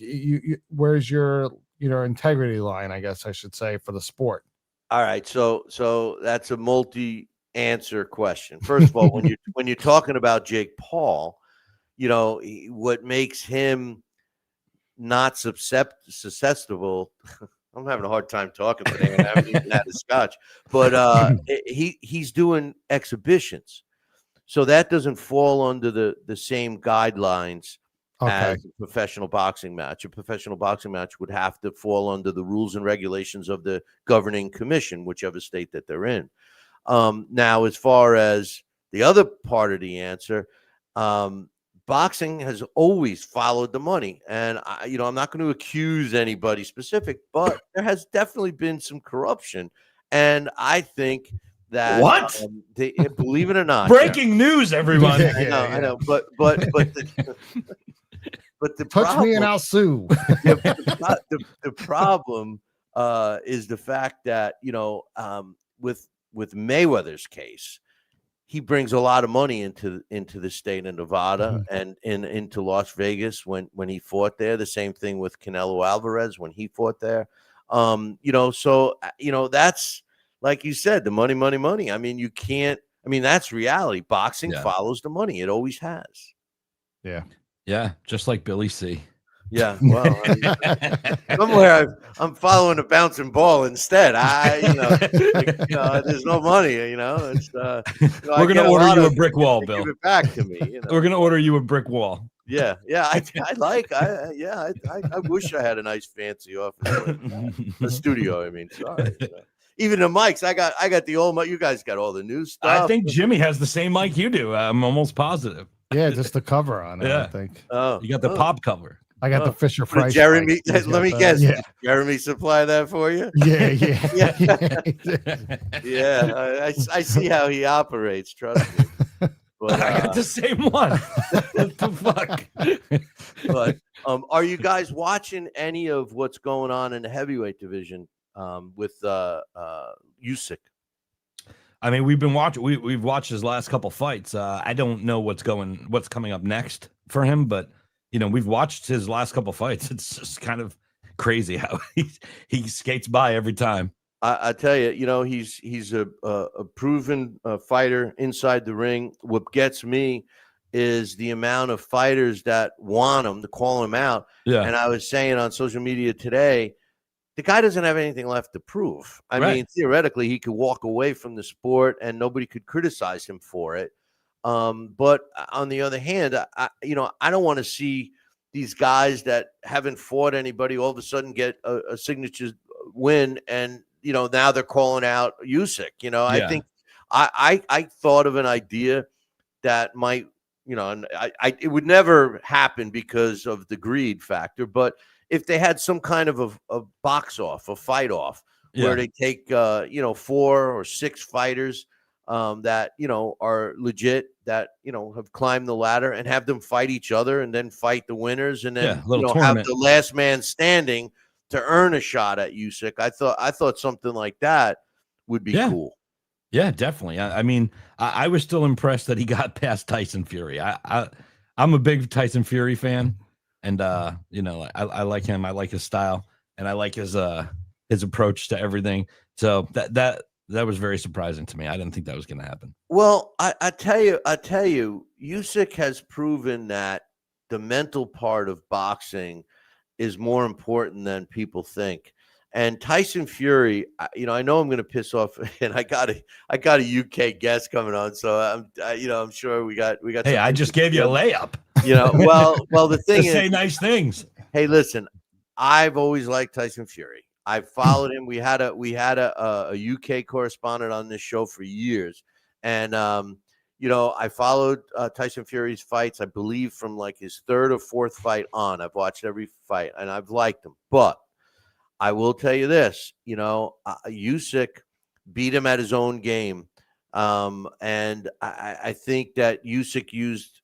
where's your integrity line? I guess I should say, for the sport. All right, so that's a multi-answer question. First of all, when you're talking about Jake Paul, you know what makes him not susceptible. I'm having a hard time talking today, and I haven't even had a scotch. But he's doing exhibitions, so that doesn't fall under the same guidelines as a professional boxing match. A professional boxing match would have to fall under the rules and regulations of the governing commission, whichever state that they're in. Now, as far as the other part of the answer, boxing has always followed the money, and I'm not going to accuse anybody specific, but there has definitely been some corruption, and I think that believe it or not, breaking news, everyone. I know, but but the Touch problem, me and I'll sue. the problem is the fact that with Mayweather's case, he brings a lot of money into the state of Nevada and into Las Vegas when he fought there. The same thing with Canelo Alvarez when he fought there. So that's, like you said, the money. I mean, that's reality. Boxing follows the money. It always has. Yeah, just like Billy C. Yeah, well, somewhere I'm following a bouncing ball instead. There's no money. It's we're gonna order you a brick wall, Bill. Give it back to me. We're gonna order you a brick wall. Yeah. I wish I had a nice fancy office, a studio. I mean, sorry. Even the mics, I got the old mic. You guys got all the new stuff. I think Jimmy has the same mic you do. I'm almost positive. Yeah, just the cover on it. I think. Oh, you got the pop cover. I got the Fisher Price. Jeremy, let me guess. Yeah. Jeremy supply that for you? Yeah. Yeah, I see how he operates. Trust me. But, I got the same one. What the fuck? But are you guys watching any of what's going on in the heavyweight division with Usyk? I mean, we've been watching. We've watched his last couple fights. I don't know what's coming up next for him, but we've watched his last couple fights. It's just kind of crazy how he skates by every time. I tell you, he's a proven fighter inside the ring. What gets me is the amount of fighters that want him to call him out. Yeah. And I was saying on social media today, the guy doesn't have anything left to prove. I mean, theoretically, he could walk away from the sport and nobody could criticize him for it. But on the other hand, I don't want to see these guys that haven't fought anybody all of a sudden get a signature win, and now they're calling out Usyk. I think I thought of an idea that might, and it would never happen because of the greed factor, but if they had some kind of a box off, a fight off, where they take 4 or 6 fighters that are legit, that have climbed the ladder, and have them fight each other and then fight the winners, and then have the last man standing to earn a shot at Usyk. I thought something like that would be cool. Yeah, definitely. I mean, I was still impressed that he got past Tyson Fury. I'm a big Tyson Fury fan, and I like him. I like his style, and I like his approach to everything. So that was very surprising to me. I didn't think that was going to happen. Well, I tell you, Usyk has proven that the mental part of boxing is more important than people think. And Tyson Fury, I know I'm going to piss off, and I got a UK guest coming on, so I'm sure we got. Hey, I just gave you a layup. Well, the thing is, say nice things. Hey, listen, I've always liked Tyson Fury. I followed him. We had a UK correspondent on this show for years, and I followed Tyson Fury's fights. I believe from like his third or fourth fight on. I've watched every fight, and I've liked him. But I will tell you this: Usyk beat him at his own game, and I think that Usyk used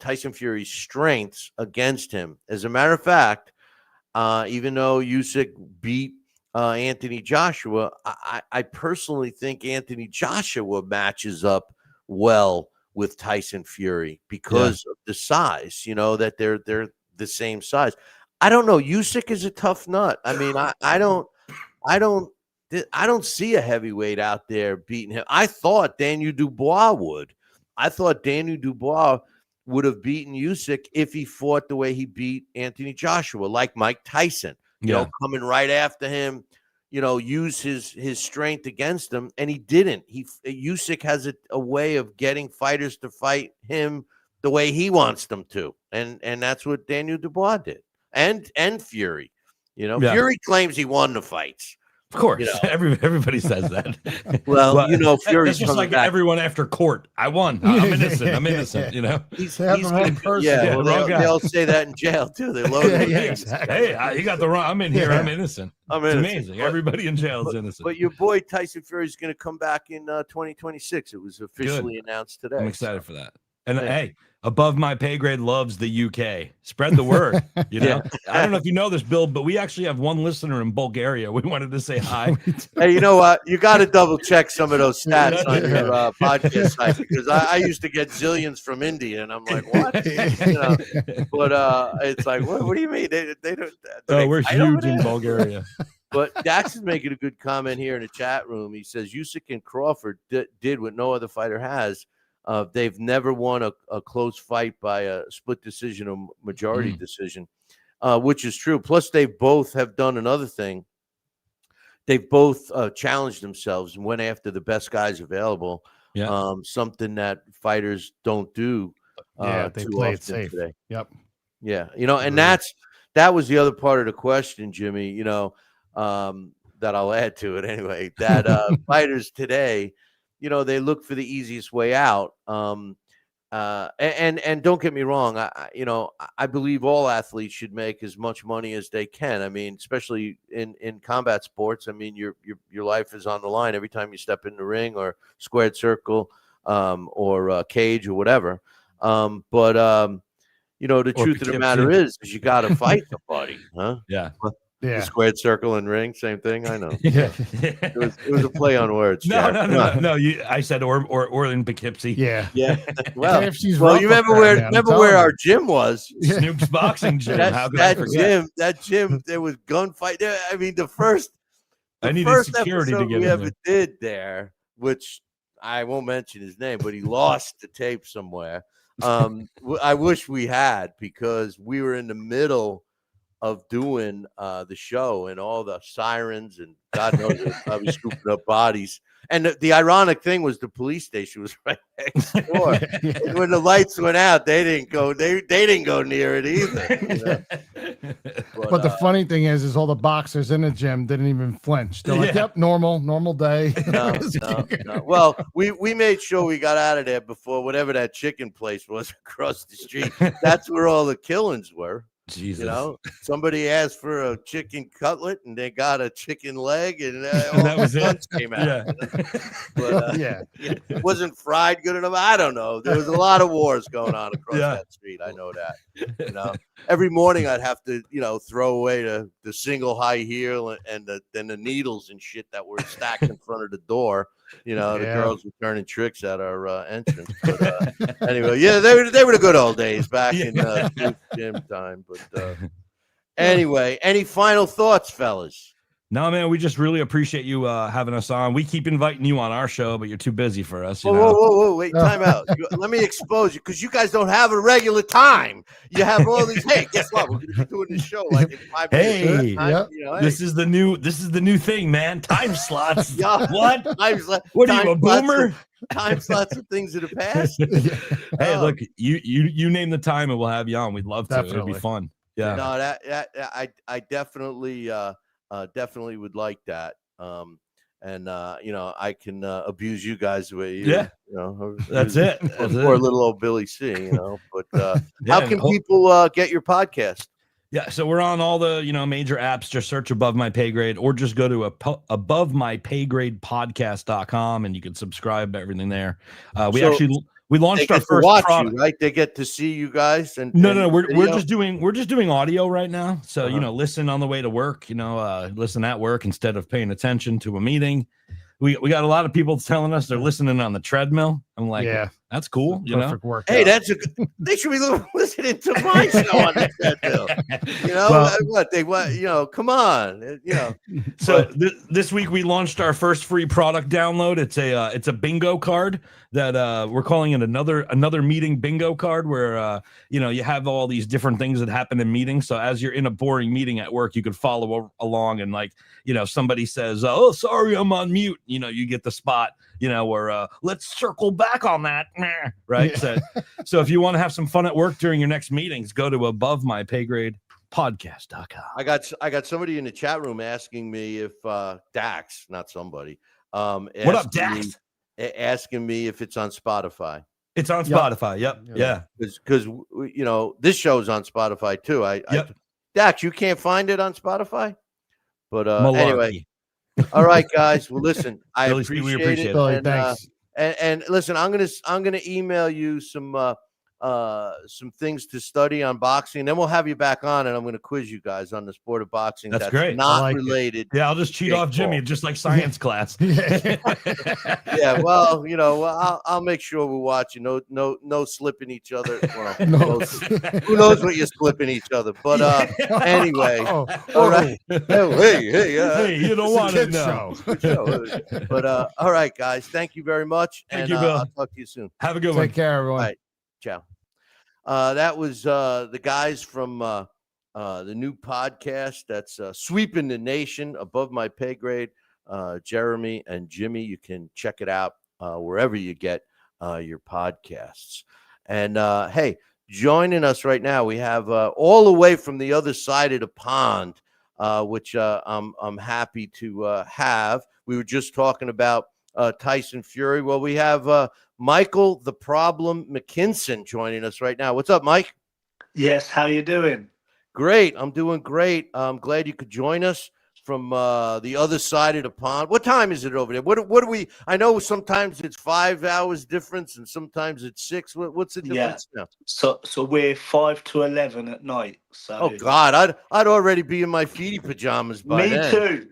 Tyson Fury's strengths against him. As a matter of fact, even though Usyk beat Anthony Joshua, I personally think Anthony Joshua matches up well with Tyson Fury because of the size, that they're the same size. I don't know. Usyk is a tough nut. I mean, I don't see a heavyweight out there beating him. I thought Daniel Dubois would. I thought Daniel Dubois would have beaten Usyk if he fought the way he beat Anthony Joshua, like Mike Tyson, coming right after him, use his strength against him, and he didn't. Usyk has a way of getting fighters to fight him the way he wants them to, and that's what Daniel Dubois did, and Fury. Fury claims he won the fights. Of course, everybody says that. Well, Fury's just like back. Everyone after court. I won. I'm innocent. I'm innocent. He's person. Yeah, they'll say that in jail too. They load him. Exactly. Hey, you got the wrong. I'm in here. I'm innocent. It's amazing. Everybody in jail is innocent. But your boy Tyson Fury is going to come back in 2026. It was officially announced today. I'm excited for that. And hey, Above My Pay Grade loves the UK. Spread the word. I don't know if you know this, Bill, but we actually have one listener in Bulgaria. We wanted to say hi. Hey, you know what? You got to double check some of those stats on your podcast site, because I used to get zillions from India, and I'm like, what? But it's like, what do you mean? They don't. We're huge in Bulgaria. But Dax is making a good comment here in the chat room. He says Usyk and Crawford did what no other fighter has. They've never won a close fight by a split decision or majority decision, which is true. Plus, they both have done another thing. They've both challenged themselves and went after the best guys available. Yeah. Something that fighters don't do. They play it safe. Today. Yep. Yeah. And that was the other part of the question, Jimmy, that I'll add to it anyway, that fighters today, they look for the easiest way out. And don't get me wrong. I believe all athletes should make as much money as they can. I mean, especially in combat sports. I mean, your life is on the line every time you step in the ring or squared circle, or cage or whatever. But the truth of the matter is you got to fight somebody, huh? Yeah. The squared circle and ring, same thing. I know. Yeah. It was a play on words. No. I said or in Poughkeepsie. Yeah. Well, you remember where our gym was? Snoop's boxing gym. How could I forget? That gym, there was gunfight. I mean, the first security to get we ever did there, which I won't mention his name, but he lost the tape somewhere. I wish we had, because we were in the middle of doing the show, and all the sirens, and God knows I was scooping up bodies. And the ironic thing was the police station was right next door. When the lights went out, they didn't go near it either. But the funny thing is all the boxers in the gym didn't even flinch. They're like, "Yep, normal day." No. Well, we made sure we got out of there before whatever that chicken place was across the street. That's where all the killings were. Jesus. Somebody asked for a chicken cutlet and they got a chicken leg, and all that was it. Came out. But, it wasn't fried good enough. I don't know. There was a lot of wars going on across that street. I know that. Every morning I'd have to, throw away the single high heel and then the needles and shit that were stacked in front of the door. The girls were turning tricks at our entrance. But, anyway, they were the good old days back in gym time. But anyway, any final thoughts, fellas? No, man, we just really appreciate you having us on. We keep inviting you on our show, but you're too busy for us. Whoa, wait, time out. Let me expose you, because you guys don't have a regular time. You have all these. Hey, guess what? We're going to be doing this show like in 5 minutes. Hey, this is the new thing, man. Time slots. What? What are you, a boomer? Time slots of things in the past. Hey, look, you name the time and we'll have you on. We'd love to. It'd be fun. Yeah. No, I definitely definitely would like that. And I can abuse you guys the way Yeah. That's it. That's or it. little old Billy C. But how Yeah, can people get your podcast? Yeah, so we're on all the major apps. Just search Above My Pay Grade, or just go to above my paygrade podcast.com and you can subscribe to everything there. We launched our first product. You, right? They get to see you guys. And no, we're just doing audio right now. So listen on the way to work. Listen at work instead of paying attention to a meeting. We got a lot of people telling us they're listening on the treadmill. I'm like, yeah, that's cool. Perfect work. Hey, they should be listening to my show on the treadmill. Come on. So this week we launched our first free product download. It's a bingo card that we're calling it another meeting bingo card, where you have all these different things that happen in meetings. So as you're in a boring meeting at work, you could follow along, and somebody says, "Oh, sorry, I'm on mute." You get the spot. Where let's circle back on that, right? Yeah. So if you want to have some fun at work during your next meetings, go to abovemypaygrade.podcast.com. I got somebody in the chat room asking me if Dax, not somebody, what up, Dax? Asking me if it's on Spotify. It's on Spotify. Yep. Yeah. Because this show's on Spotify too. Dax, you can't find it on Spotify, but anyway. All right, guys. Well, listen, I appreciate it. Billy, thanks. And listen, I'm gonna email you some things to study on boxing. Then we'll have you back on, and I'm gonna quiz you guys on the sport of boxing. That's great. Not related. Yeah, I'll just cheat off Jimmy, just like science class. Yeah. Well, I'll make sure we're watching. No slipping each other. Well, who knows what you're slipping each other? But anyway. All right. Hey, you don't want to know. But all right, guys. Thank you very much. Thank you, Bill. I'll talk to you soon. Have a good one. Take care, everyone. All right. Ciao. That was the guys from the new podcast that's sweeping the nation, Above My Pay Grade. Jeremy and Jimmy, you can check it out wherever you get your podcasts. And hey, joining us right now, we have all the way from the other side of the pond, which I'm happy to have. We were just talking about Tyson Fury. Well, we have Michael the Problem McKinson joining us right now. What's up, Mike? Yes, how you doing? Great. I'm doing great. I'm glad you could join us from the other side of the pond. What time is it over there? What do we? I know sometimes it's 5 hours difference and sometimes it's 6. What's the difference now? So we're 5 to 11 at night. So oh God, I'd already be in my feety pajamas by then. Me too.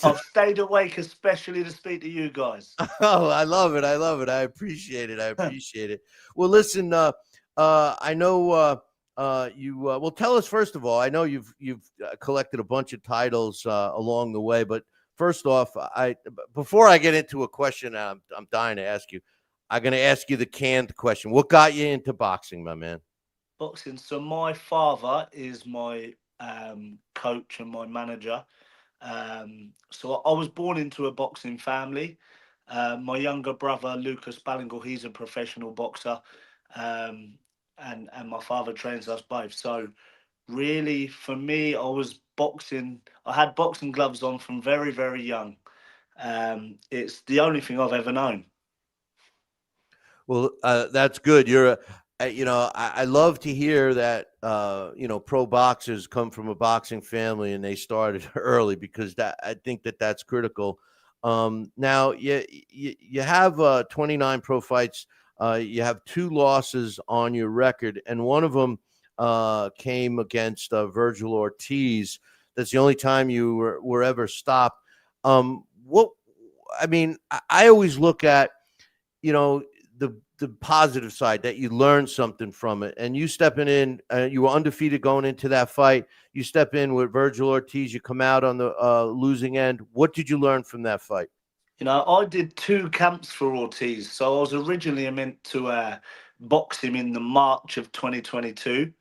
I've stayed awake especially to speak to you guys. Oh, I love it. I appreciate it. Well, listen, I know you well, tell us first of all. I know you've collected a bunch of titles along the way, but first off, before I get into a question I'm dying to ask you, I'm going to ask you the canned question. What got you into boxing, my man? Boxing. So my father is my coach and my manager. So I was born into a boxing family. My younger brother, Lucas Ballingle, he's a professional boxer. And my father trains us both. So really, for me, I had boxing gloves on from very, very young. It's the only thing I've ever known. Well, that's good. You're I love to hear that, pro boxers come from a boxing family and they started early, because I think that's critical. Now you have 29 pro fights. You have 2 losses on your record, and one of them came against Virgil Ortiz. That's the only time you were ever stopped. I always look at, the positive side, that you learned something from it. And you stepping in, you were undefeated going into that fight. You step in with Virgil Ortiz, you come out on the losing end. What did you learn from that fight? I did 2 camps for Ortiz. So I was originally meant to box him in the March of 2022.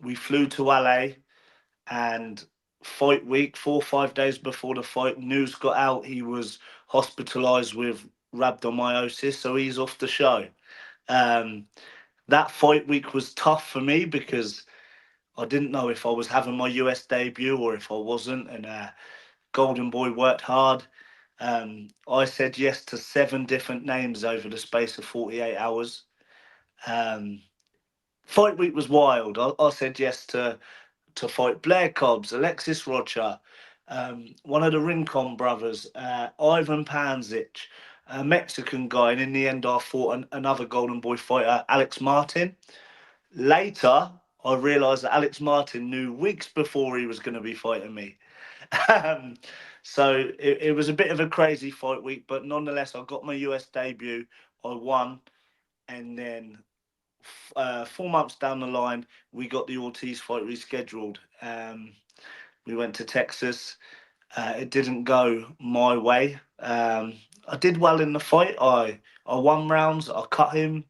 We flew to LA, and fight week, 4 or 5 days before the fight, news got out he was hospitalized with rhabdomyosis, so he's off the show. That fight week was tough for me because I didn't know if I was having my US debut or if I wasn't. And Golden Boy worked hard. I said yes to 7 different names over the space of 48 hours. Fight week was wild. I said yes to fight Blair Cobbs, Alexis Rocha, one of the Rincon brothers, Ivan Panzic, a Mexican guy, and in the end I fought another Golden Boy fighter, Alex Martin. Later, I realised that Alex Martin knew weeks before he was going to be fighting me. Um, so it was a bit of a crazy fight week, but nonetheless, I got my US debut. I won, and then 4 months down the line, we got the Ortiz fight rescheduled. We went to Texas. It didn't go my way. I did well in the fight. I won rounds. I cut him,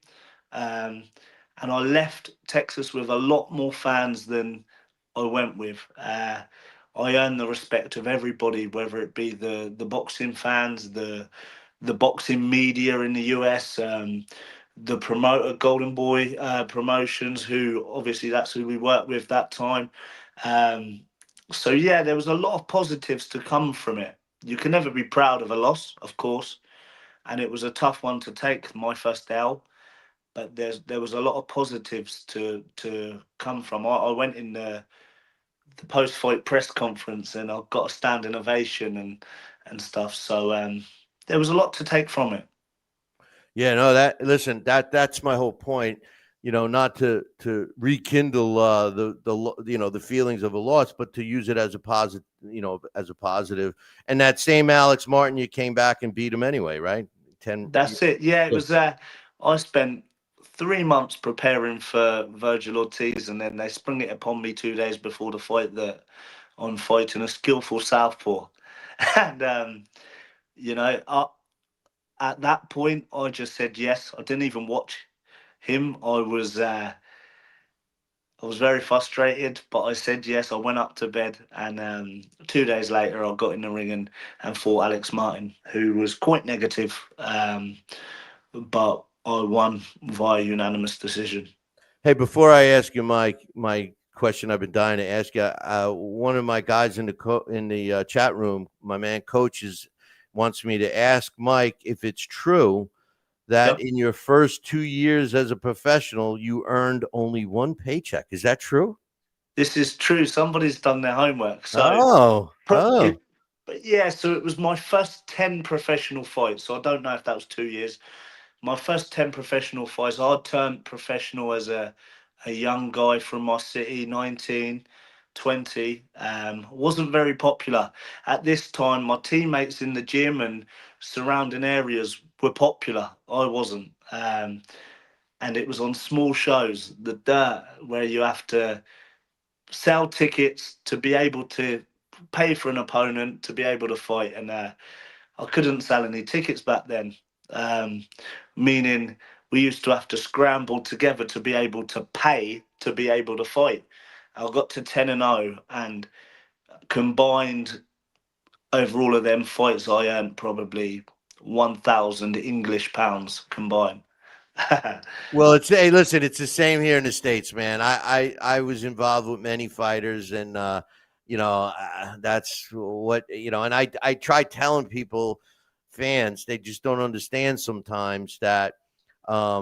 and I left Texas with a lot more fans than I went with. I earned the respect of everybody, whether it be the boxing fans, the boxing media in the US, the promoter Golden Boy Promotions, who obviously that's who we worked with that time. So yeah, there was a lot of positives to come from it. You can never be proud of a loss, of course, and it was a tough one to take, my first L. But there was a lot of positives to come from. I went in the post fight press conference and I got a standing ovation and stuff. So there was a lot to take from it. Yeah, no, that's my whole point. Not to rekindle the feelings of a loss, but to use it as a positive, as a positive. And that same Alex Martin, you came back and beat him anyway, right? That's it. Yeah, it was. I spent 3 months preparing for Virgil Ortiz, and then they sprung it upon me 2 days before the fight that I'm fighting a skillful southpaw, and at that point, I just said yes. I didn't even watch him. I was very frustrated, but I said yes. I went up to bed, and 2 days later, I got in the ring and fought Alex Martin, who was quite negative, but I won via unanimous decision. Hey, before I ask you my question, I've been dying to ask you. One of my guys in the chat room, my man Coaches, wants me to ask Mike if it's true that Yep. in your first 2 years as a professional, you earned only one paycheck. Is that true? This is true. Somebody's done their homework. Oh. But yeah, so it was my first 10 professional fights. So I don't know if that was 2 years. My first 10 professional fights, I turned professional as a young guy from my city, 19, 20. Wasn't very popular. At this time, my teammates in the gym and surrounding areas were popular. I wasn't. And it was on small shows, the dirt, where you have to sell tickets to be able to pay for an opponent to be able to fight. And I couldn't sell any tickets back then, meaning we used to have to scramble together to be able to pay to be able to fight. I got to 10-0, and combined over all of them fights, I earned probably 1,000 English pounds combined. Well, listen, it's the same here in the States, man. I was involved with many fighters, and that's what and I try telling people, fans, they just don't understand sometimes that a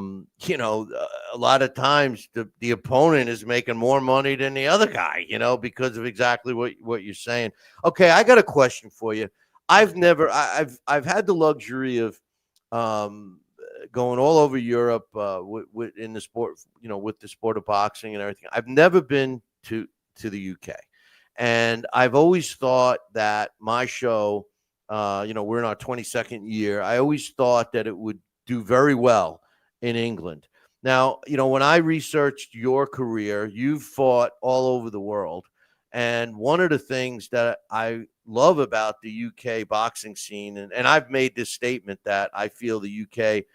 lot of times the opponent is making more money than the other guy, because of exactly what you're saying. Okay, I got a question for you. I've had the luxury of going all over Europe in the sport, with the sport of boxing and everything. I've never been to the UK, and I've always thought that my show, we're in our 22nd year. I always thought that it would do very well in England. Now, when I researched your career, you've fought all over the world. And one of the things that I love about the UK boxing scene, and I've made this statement that I feel the UK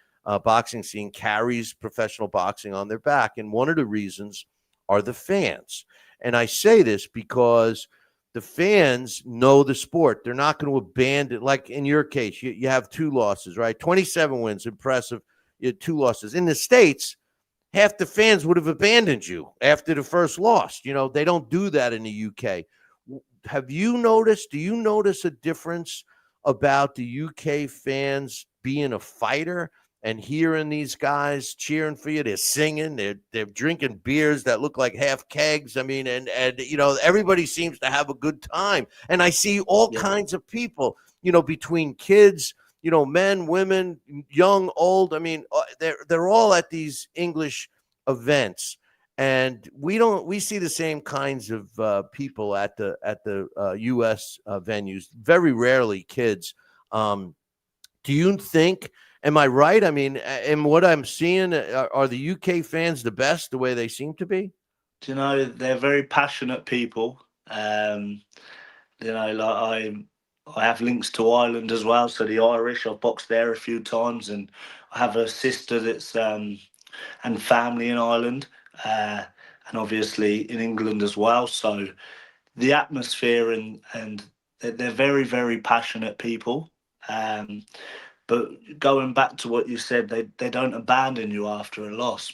boxing scene carries professional boxing on their back. And one of the reasons are the fans. And I say this because the fans know the sport. They're not going to abandon, like in your case, you have 2 losses, right? 27 wins, impressive. You had 2 losses. In the States, half the fans would have abandoned you after the first loss. You know, they don't do that in the UK. Have you noticed? Do you notice a difference about the UK fans being a fighter and hearing these guys cheering for you? They're singing, they're drinking beers that look like half kegs. I mean, and you know, everybody seems to have a good time. And I see all kinds of people, you know, between kids, you know, men, women, young, old. I mean, they're all at these English events, and we see the same kinds of people at the U.S. Venues. Very rarely kids. Do you think? Am I right? I mean, in what I'm seeing, are the UK fans the best the way they seem to be? Do you know, they're very passionate people. You know, like I have links to Ireland as well. So the Irish, I've boxed there a few times, and I have a sister that's and family in Ireland, and obviously in England as well. So the atmosphere and they're very, very passionate people. Um, but going back to what you said, they don't abandon you after a loss.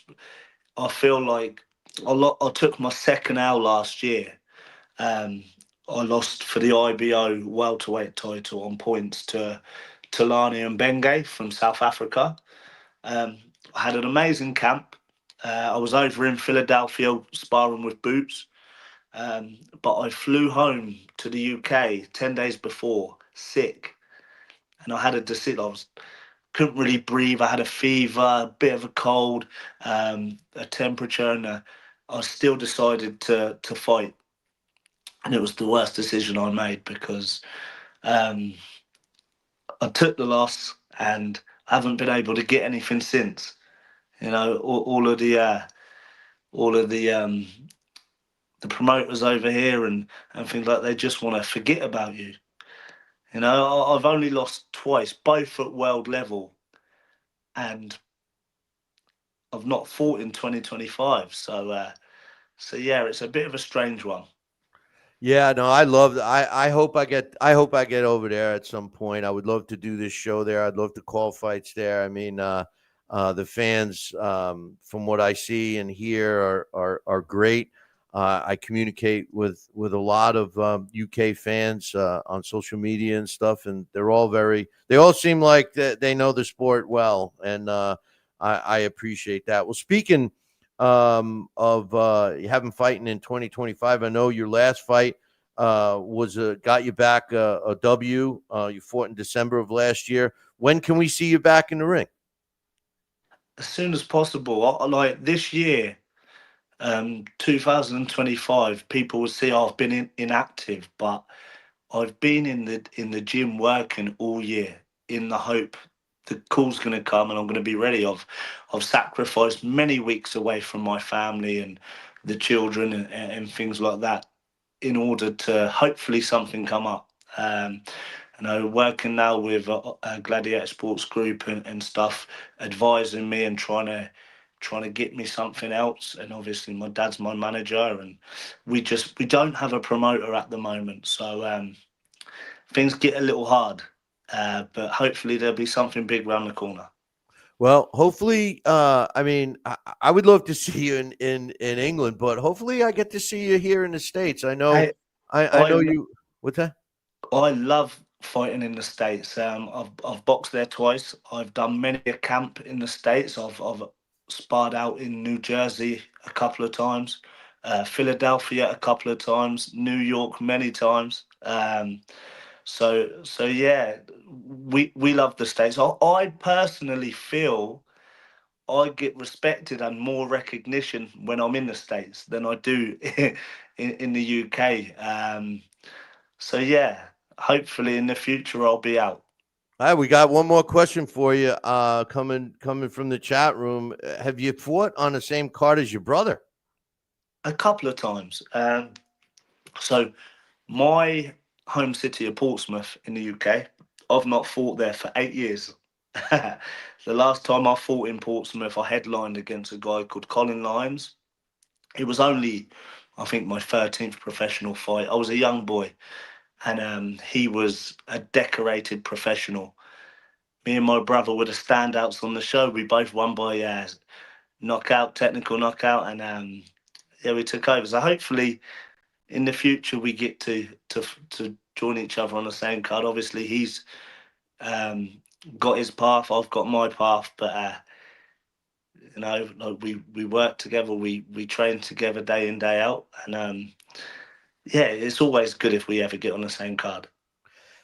I feel like I took my second L last year. Um, I lost for the IBO welterweight title on points to Talani and Benge from South Africa. I had an amazing camp. I was over in Philadelphia sparring with Boots, but I flew home to the UK 10 days before, sick, and I had a decision. Couldn't really breathe. I had a fever, a bit of a cold, a temperature, and I still decided to fight. And it was the worst decision I made because um, I took the loss and I haven't been able to get anything since. You know, all of the promoters over here and things like they just want to forget about you. You know, I've only lost twice, both at world level, and I've not fought in 2025. So yeah, it's a bit of a strange one. Yeah, no, I love. I hope I get over there at some point. I would love to do this show there. I'd love to call fights there. I mean, the fans, from what I see and hear, are great. I communicate with a lot of UK fans on social media and stuff, and they're all they all seem like they know the sport well, and I appreciate that. Well, speaking of having fighting in 2025, I know your last fight was got you back a W. You fought in December of last year. When can we see you back in the ring? As soon as possible. Like this year, 2025, people will see I've been inactive, but I've been in the gym working all year in the hope the call's going to come and I'm going to be ready. I've sacrificed many weeks away from my family and the children and things like that in order to hopefully something come up. You know, working now with a Gladiator Sports Group and stuff, advising me and trying to get me something else. And obviously, my dad's my manager, and we don't have a promoter at the moment, so things get a little hard. But hopefully, there'll be something big round the corner. Well, hopefully, I mean, I would love to see you in England, but hopefully, I get to see you here in the States. I know, Hey, I know you. What's that? I love fighting in the States. I've boxed there twice. I've done many a camp in the States. I've sparred out in New Jersey a couple of times, Philadelphia a couple of times, New York many times. So yeah, we love the States. I personally feel I get respected and more recognition when I'm in the States than I do in the UK. So yeah, hopefully in the future I'll be out. All right, we got one more question for you. Coming from the chat room. Have you fought on the same card as your brother? A couple of times. So my home city of Portsmouth in the UK, I've not fought there for 8 years. The last time I fought in Portsmouth, I headlined against a guy called Colin Lyons. It was only, I think, my 13th professional fight. I was a young boy, and he was a decorated professional. Me and my brother were the standouts on the show. We both won by knockout, technical knockout, and yeah, we took over. So hopefully, in the future, we get to join each other on the same card. Obviously, he's got his path, I've got my path, but you know, like we work together, we train together day in day out, and yeah, it's always good if we ever get on the same card.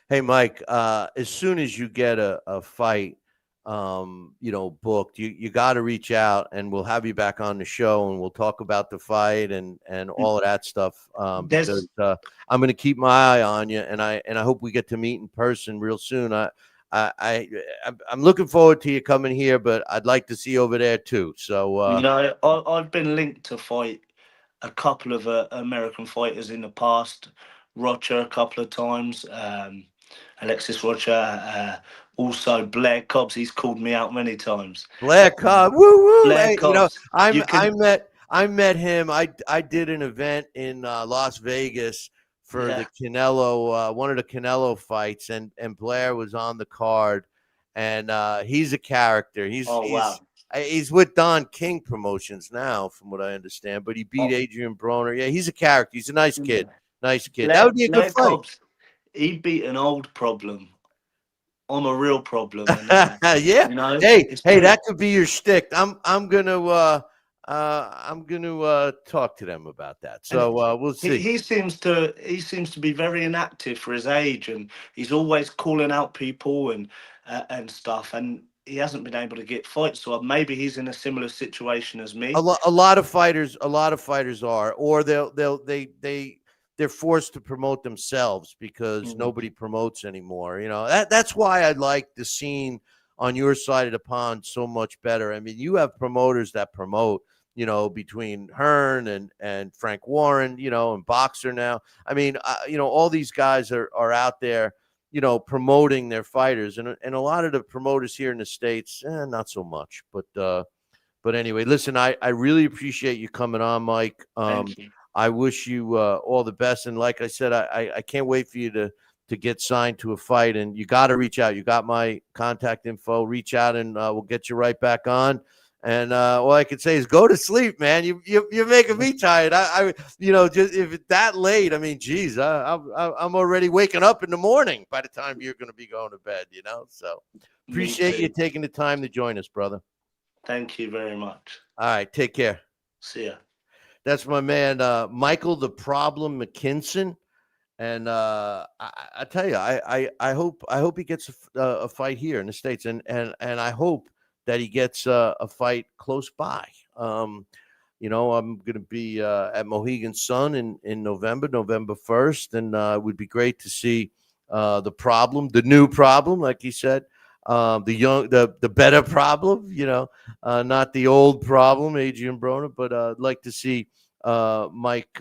Hey, Mike, as soon as you get a fight, booked, you got to reach out, and we'll have you back on the show, and we'll talk about the fight and all of that stuff. Because I'm going to keep my eye on you, and I hope we get to meet in person real soon. I'm looking forward to you coming here, but I'd like to see you over there too. So you know, I've been linked to fight a couple of American fighters in the past. Roger a couple of times, Alexis Roger, also Blair Cobbs. He's called me out many times. Blair Cobb, woo woo. Blair Hey, Cobbs. I met him. I did an event in Las Vegas for the Canelo, one of the Canelo fights, and Blair was on the card, and he's a character. He's with Don King Promotions now, from what I understand, but he beat Adrian Broner. Yeah, he's a character. He's a nice kid. Nice kid. That would be a good fight. Cobbs, he beat an old problem. I'm a real problem. And, yeah. You know, hey, that could be your shtick. I'm gonna talk to them about that. So we'll see. He seems to be very inactive for his age, and he's always calling out people and stuff. And he hasn't been able to get fights, so maybe he's in a similar situation as me. A lot of fighters are, or they're forced to promote themselves because nobody promotes anymore. You know, that's why I like the scene on your side of the pond so much better. I mean, you have promoters that promote, you know, between Hearn and Frank Warren, you know, and Boxer now. I mean, all these guys are out there, you know, promoting their fighters, and a lot of the promoters here in the States, not so much. But anyway, listen, I really appreciate you coming on, Mike. Thank you. I wish you all the best, and like I said, I can't wait for you to get signed to a fight, and you got to reach out. You got my contact info. Reach out, and we'll get you right back on. And all I can say is go to sleep, man. You're making me tired. Just if it's that late, I mean, geez, I'm already waking up in the morning by the time you're going to be going to bed. You know, so appreciate you taking the time to join us, brother. Thank you very much. All right, take care. See ya. That's my man, Michael the Problem McKinson. And I tell you, I hope he gets a fight here in the States, and I hope that he gets a fight close by. I'm going to be at Mohegan Sun in November 1st, and it would be great to see the new problem, like he said, the better problem, not the old problem, Adrian Broner, but I'd like to see Mike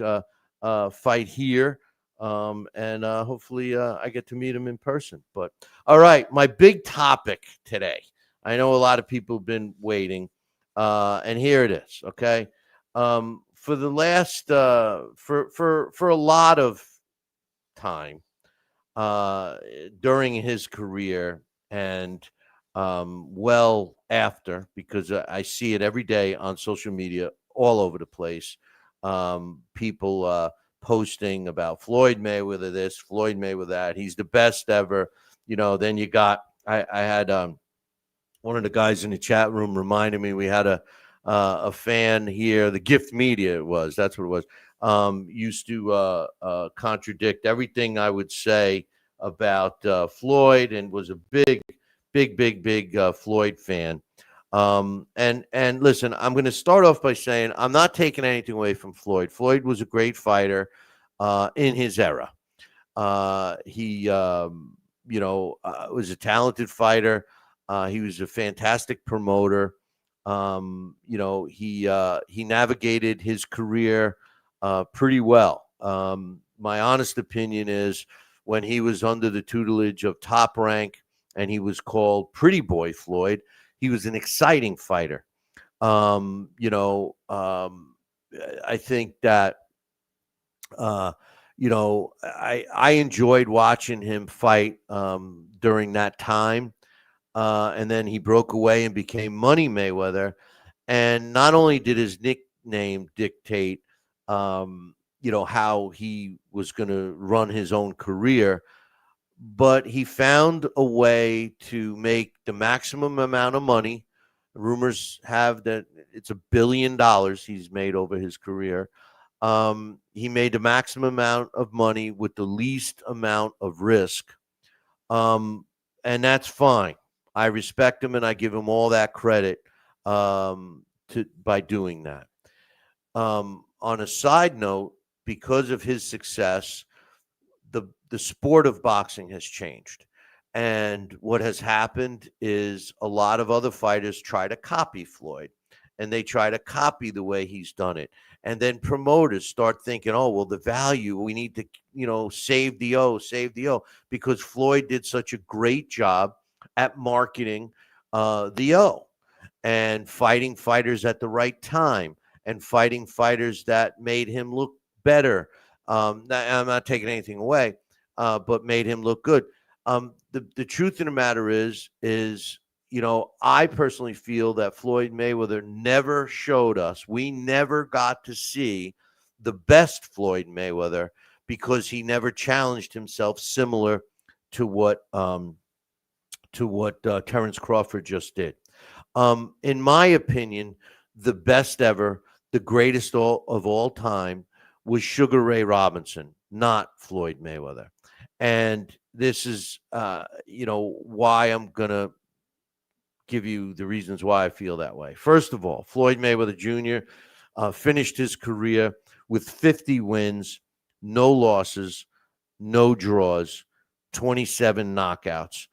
fight here. And hopefully I get to meet him in person. But all right, my big topic today. I know a lot of people have been waiting, and here it is. Okay, for the last for a lot of time during his career, and well after, because I see it every day on social media all over the place. People posting about Floyd Mayweather this, Floyd Mayweather that. He's the best ever. Then you got I had one of the guys in the chat room reminded me we had a fan here, the Gift Media that's what it was, used to contradict everything I would say about Floyd, and was a big Floyd fan. And listen, I'm going to start off by saying I'm not taking anything away from Floyd. Floyd was a great fighter in his era. He was a talented fighter. He was a fantastic promoter. He navigated his career pretty well. My honest opinion is when he was under the tutelage of Top Rank and he was called Pretty Boy Floyd, he was an exciting fighter. I think that, I enjoyed watching him fight during that time. And then he broke away and became Money Mayweather. And not only did his nickname dictate, how he was going to run his own career, but he found a way to make the maximum amount of money. Rumors have that it's $1 billion he's made over his career. He made the maximum amount of money with the least amount of risk. And that's fine. I respect him and I give him all that credit by doing that. On a side note, because of his success, the sport of boxing has changed. And what has happened is a lot of other fighters try to copy Floyd, and they try to copy the way he's done it. And then promoters start thinking, oh, well, the value, we need to, save the O, because Floyd did such a great job at marketing the O and fighting fighters at the right time and fighting fighters that made him look better. I'm not taking anything away, but made him look good. The truth of the matter is, I personally feel that Floyd Mayweather never showed us. We never got to see the best Floyd Mayweather because he never challenged himself, similar to what Terrence Crawford just did. In my opinion, the best ever, the greatest of all time, was Sugar Ray Robinson, not Floyd Mayweather. And this is, why I'm going to give you the reasons why I feel that way. First of all, Floyd Mayweather Jr. Finished his career with 50 wins, no losses, no draws, 27 knockouts.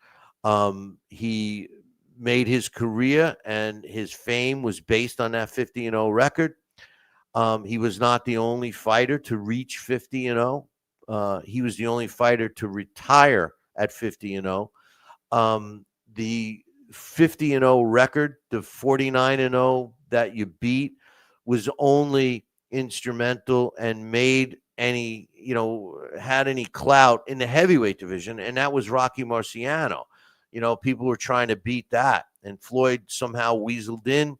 He made his career and his fame was based on that 50-0 record. He was not the only fighter to reach 50-0. He was the only fighter to retire at 50-0. The 50-0 record, the 49-0 that you beat, was only instrumental and made any, had any clout in the heavyweight division, and that was Rocky Marciano. People were trying to beat that, and Floyd somehow weaseled in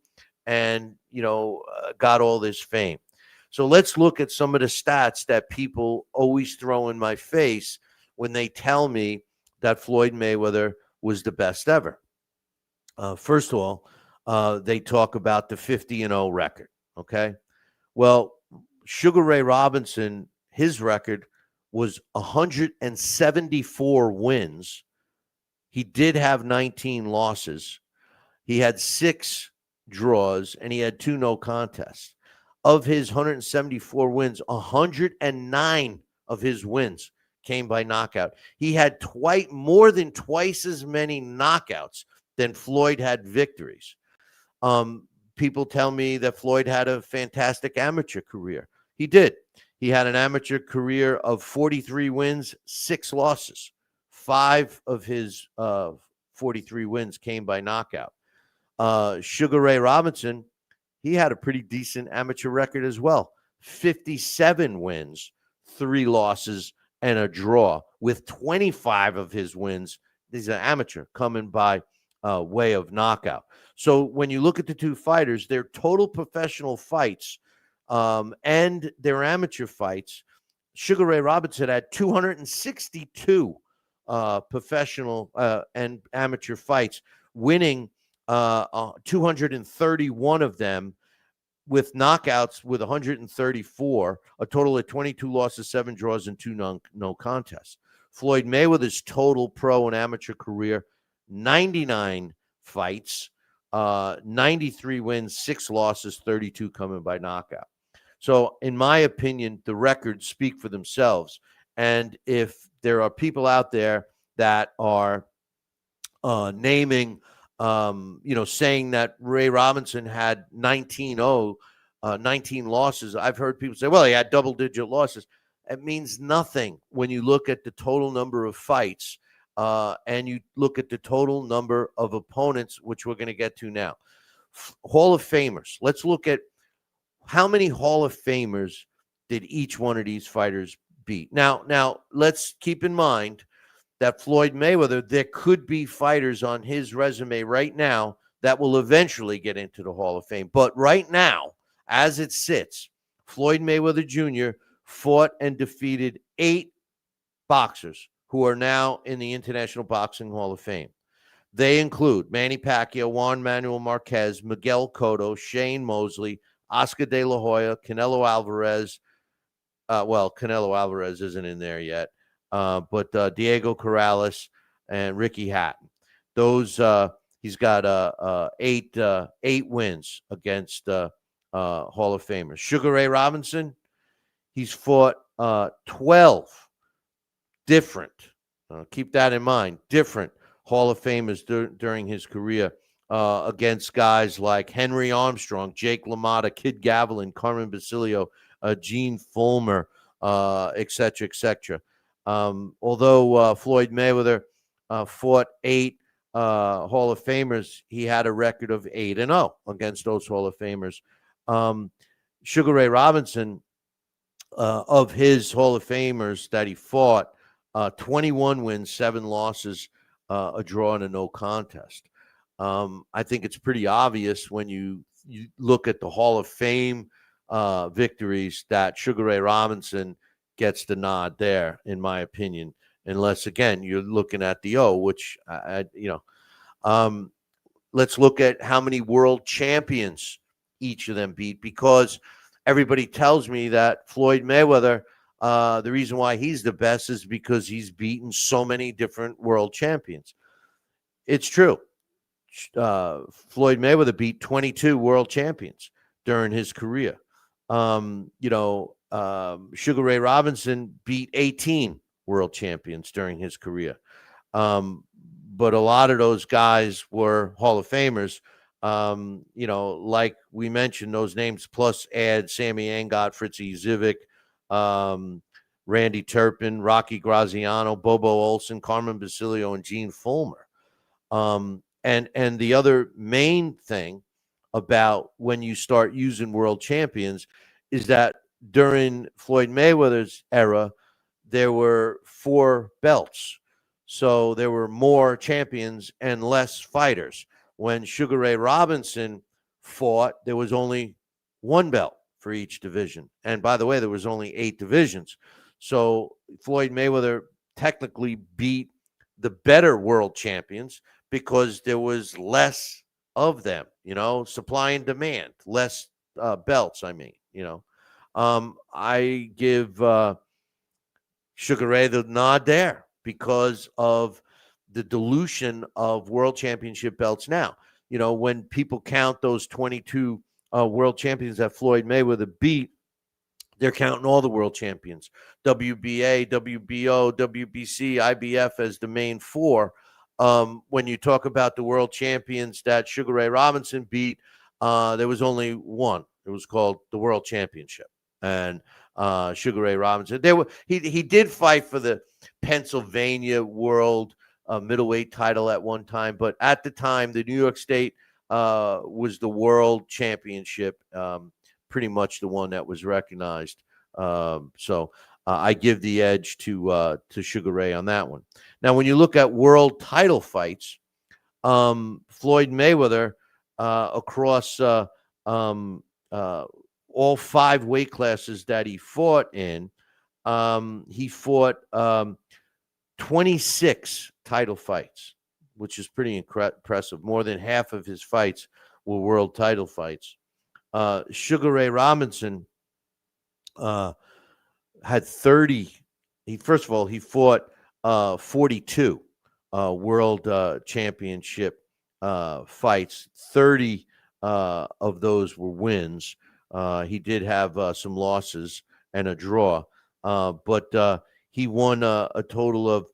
and, got all this fame. So let's look at some of the stats that people always throw in my face when they tell me that Floyd Mayweather was the best ever. First of all, they talk about the 50-0 record. Okay. Well, Sugar Ray Robinson, his record was 174 wins. He did have 19 losses. He had 6 draws and he had 2 no contests. Of his 174 wins, 109 of his wins came by knockout. He had more than twice as many knockouts than Floyd had victories. People tell me that Floyd had a fantastic amateur career. He did. He had an amateur career of 43 wins, 6 losses. 5 of his 43 wins came by knockout. Sugar Ray Robinson, he had a pretty decent amateur record as well. 57 wins, 3 losses, and a draw, with 25 of his wins, he's an amateur, coming by way of knockout. So when you look at the two fighters, their total professional fights and their amateur fights, Sugar Ray Robinson had 262 professional and amateur fights, winning 231 of them, with knockouts with 134, a total of 22 losses, 7 draws, and 2 no contests. Floyd Mayweather's total pro and amateur career, 99 fights, 93 wins, 6 losses, 32 coming by knockout. So in my opinion, the records speak for themselves. And if there are people out there that are naming, saying that Ray Robinson had 19 losses. I've heard people say, well, he had double-digit losses. It means nothing when you look at the total number of fights and you look at the total number of opponents, which we're going to get to now. Hall of Famers. Let's look at how many Hall of Famers did each one of these fighters beat. Now let's keep in mind that Floyd Mayweather, there could be fighters on his resume right now that will eventually get into the Hall of Fame. But right now, as it sits, Floyd Mayweather Jr. fought and defeated 8 boxers who are now in the International Boxing Hall of Fame. They include Manny Pacquiao, Juan Manuel Marquez, Miguel Cotto, Shane Mosley, Oscar De La Hoya, Canelo Alvarez. Canelo Alvarez isn't in there yet, but Diego Corrales and Ricky Hatton. Those he's got 8 wins against Hall of Famers. Sugar Ray Robinson, he's fought 12 different. Keep that in mind. Different Hall of Famers during his career against guys like Henry Armstrong, Jake LaMotta, Kid Gavilan, Carmen Basilio, Gene Fulmer, et cetera, et cetera. Although Floyd Mayweather fought 8 Hall of Famers, he had a record of 8-0 against those Hall of Famers. Sugar Ray Robinson, of his Hall of Famers that he fought, 21 wins, 7 losses, a draw, and a no contest. I think it's pretty obvious when you look at the Hall of Fame victories that Sugar Ray Robinson gets the nod there, in my opinion, unless, again, you're looking at the which, let's look at how many world champions each of them beat, because everybody tells me that Floyd Mayweather, the reason why he's the best is because he's beaten so many different world champions. It's true. Floyd Mayweather beat 22 world champions during his career. Sugar Ray Robinson beat 18 world champions during his career. But a lot of those guys were Hall of Famers. Like we mentioned, those names, plus add Sammy Angot, Fritzy Zivic, Randy Turpin, Rocky Graziano, Bobo Olson, Carmen Basilio, and Gene Fulmer. And the other main thing about when you start using world champions is that during Floyd Mayweather's era, there were 4 belts. So there were more champions and less fighters. When Sugar Ray Robinson fought, there was only 1 belt for each division. And by the way, there was only 8 divisions. So Floyd Mayweather technically beat the better world champions because there was less of them, supply and demand, less belts, I give Sugar Ray the nod there because of the dilution of world championship belts now. When people count those 22 world champions that Floyd Mayweather beat, they're counting all the world champions, WBA, WBO, WBC, IBF as the main 4. When you talk about the world champions that Sugar Ray Robinson beat, there was only one. It was called the World Championship. And Sugar Ray Robinson, he did fight for the Pennsylvania World middleweight title at one time, but at the time, the New York State was the World Championship, pretty much the one that was recognized. So I give the edge to Sugar Ray on that one. Now, when you look at world title fights, Floyd Mayweather across all 5 weight classes that he fought in, he fought 26 title fights, which is pretty impressive. More than half of his fights were world title fights. Sugar Ray Robinson had 30. He fought 42 world championship fights. 30 of those were wins. He did have some losses and a draw, but he won a total of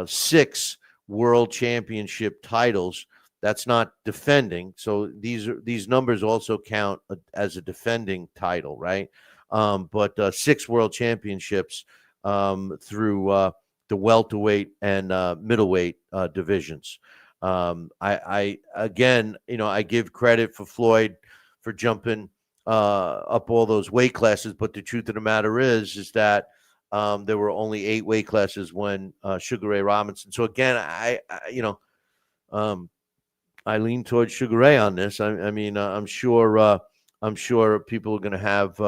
6 world championship titles. That's not defending. So these numbers also count as a defending title, right? But 6 world championships through the welterweight and middleweight divisions. I give credit for Floyd for jumping up all those weight classes, but the truth of the matter is that there were only 8 weight classes when Sugar Ray Robinson. So again, I lean towards Sugar Ray on this. I mean, I'm sure people are going to have.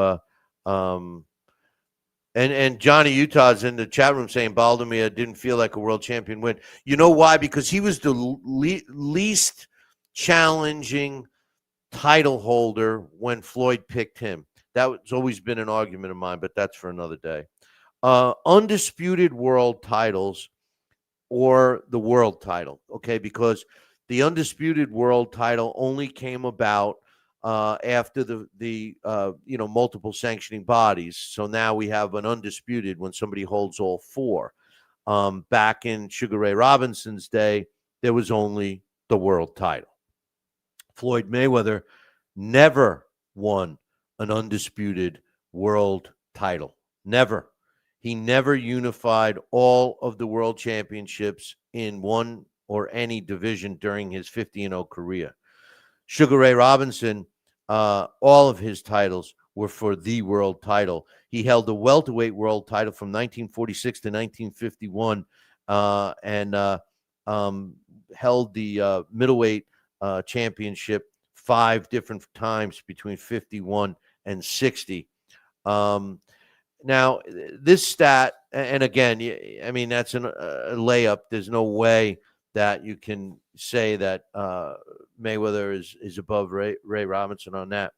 And Johnny Utah's in the chat room saying Baldomir didn't feel like a world champion win. You know why? Because he was the least challenging title holder when Floyd picked him. That's always been an argument of mine, but that's for another day. Undisputed world titles or the world title, okay? Because the undisputed world title only came about after the multiple sanctioning bodies. So now we have an undisputed when somebody holds all four. Back in Sugar Ray Robinson's day, there was only the world title. Floyd Mayweather never won an undisputed world title. Never. He never unified all of the world championships in one or any division during his 50-0 career. Sugar Ray Robinson, all of his titles were for the world title. He held the welterweight world title from 1946 to 1951 and held the middleweight championship 5 different times between 51 and 60. Now, this stat, and again, I mean, that's a layup. There's no way that you can say that Mayweather is above Ray Robinson on that.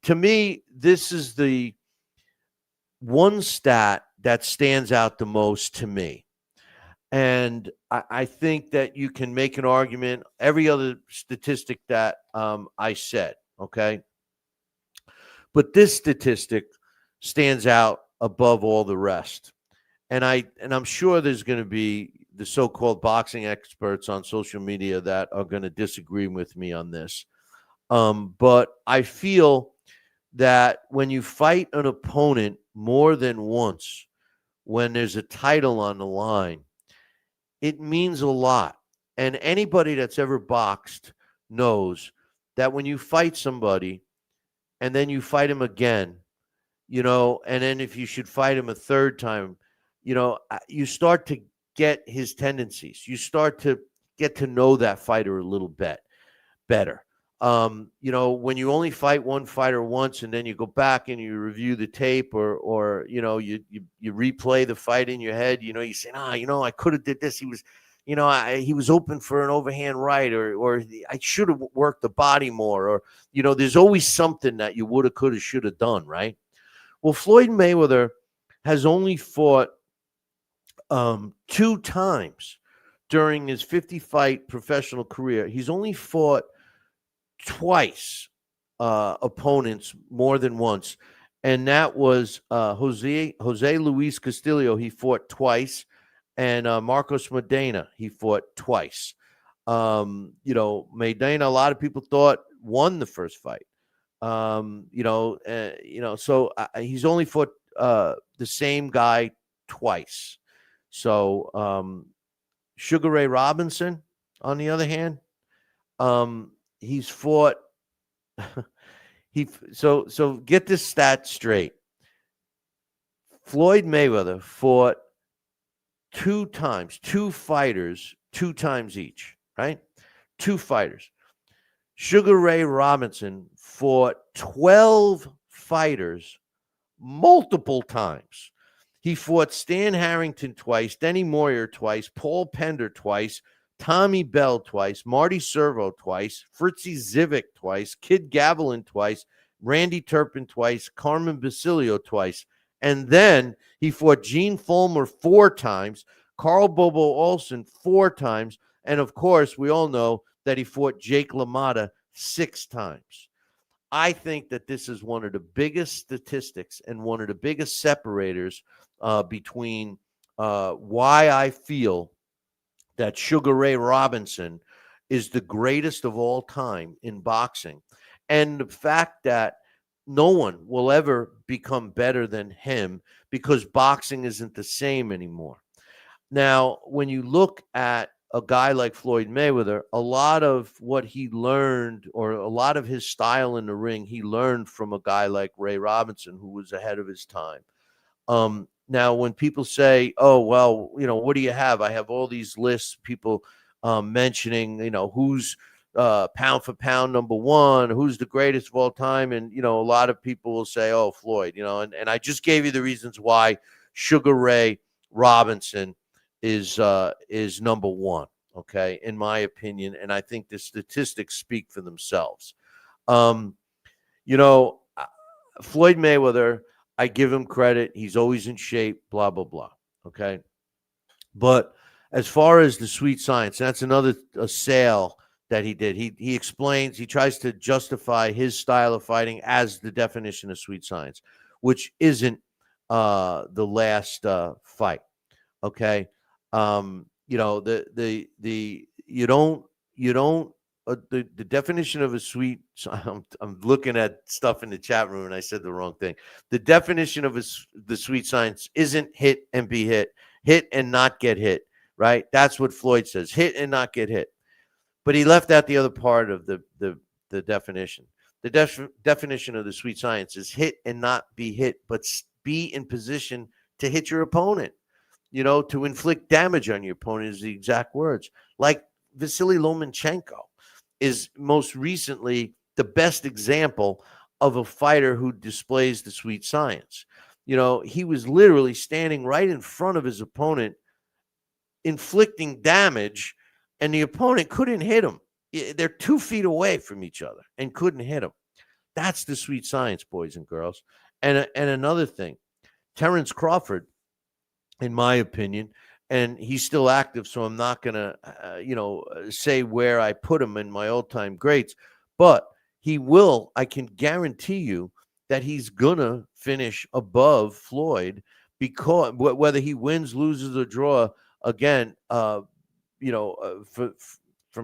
To me, this is the one stat that stands out the most to me. And I think that you can make an argument, every other statistic that I said, okay? But this statistic stands out above all the rest. And I'm sure there's going to be the so-called boxing experts on social media that are going to disagree with me on this. But I feel that when you fight an opponent more than once, when there's a title on the line, it means a lot. And anybody that's ever boxed knows that when you fight somebody and then you fight him again, and then if you should fight him a third time, you start to get his tendencies. You start to get to know that fighter a little bit better. When you only fight one fighter once and then you go back and you review the tape or you replay the fight in your head, you say, I could have did this. He was, he was open for an overhand right, or I should have worked the body more, or, there's always something that you would have, could have, should have done, right? Well, Floyd Mayweather has only fought 2 times during his 50-fight professional career. He's only fought twice opponents more than once, and that was Jose Luis Castillo. He fought twice, and Marcos Medina. He fought twice. Medina, a lot of people thought won the first fight. So he's only fought the same guy twice. So Sugar Ray Robinson, on the other hand, he's fought. So get this stat straight. Floyd Mayweather fought 2 times, 2 fighters, 2 times each, right? 2 fighters. Sugar Ray Robinson fought 12 fighters multiple times. He fought Stan Harrington twice, Denny Moyer twice, Paul Pender twice, Tommy Bell twice, Marty Servo twice, Fritzy Zivic twice, Kid Gavilan twice, Randy Turpin twice, Carmen Basilio twice. And then he fought Gene Fulmer 4 times, Carl Bobo Olsen 4 times, and of course, we all know that he fought Jake LaMotta 6 times. I think that this is one of the biggest statistics and one of the biggest separators between why I feel that Sugar Ray Robinson is the greatest of all time in boxing, and the fact that no one will ever become better than him because boxing isn't the same anymore. Now, when you look at a guy like Floyd Mayweather, a lot of what he learned, or a lot of his style in the ring, he learned from a guy like Ray Robinson, who was ahead of his time. Now, when people say, oh, well, what do you have? I have all these lists, people mentioning, who's pound for pound #1, who's the greatest of all time. And, a lot of people will say, oh, Floyd, and I just gave you the reasons why Sugar Ray Robinson is #1, okay, in my opinion. And I think the statistics speak for themselves. Floyd Mayweather, I give him credit. He's always in shape, blah, blah, blah. Okay. But as far as the sweet science, that's another sale that he did. He explains, he tries to justify his style of fighting as the definition of sweet science, which isn't the last fight. Okay. The definition of a sweet, I'm looking at stuff in the chat room and I said the wrong thing. The definition of the sweet science isn't hit and be hit and not get hit, right? That's what Floyd says, hit and not get hit. But he left out the other part of the definition. The definition of the sweet science is hit and not be hit, but be in position to hit your opponent, to inflict damage on your opponent is the exact words. Like Vasily Lomachenko is most recently the best example of a fighter who displays the sweet science. He was literally standing right in front of his opponent, inflicting damage, and the opponent couldn't hit him. They're 2 feet away from each other and couldn't hit him. That's the sweet science, boys and girls. And another thing, Terence Crawford, in my opinion, and he's still active, so I'm not going to, say where I put him in my all-time greats, but he will, I can guarantee you that he's going to finish above Floyd, because whether he wins, loses, or draw again, from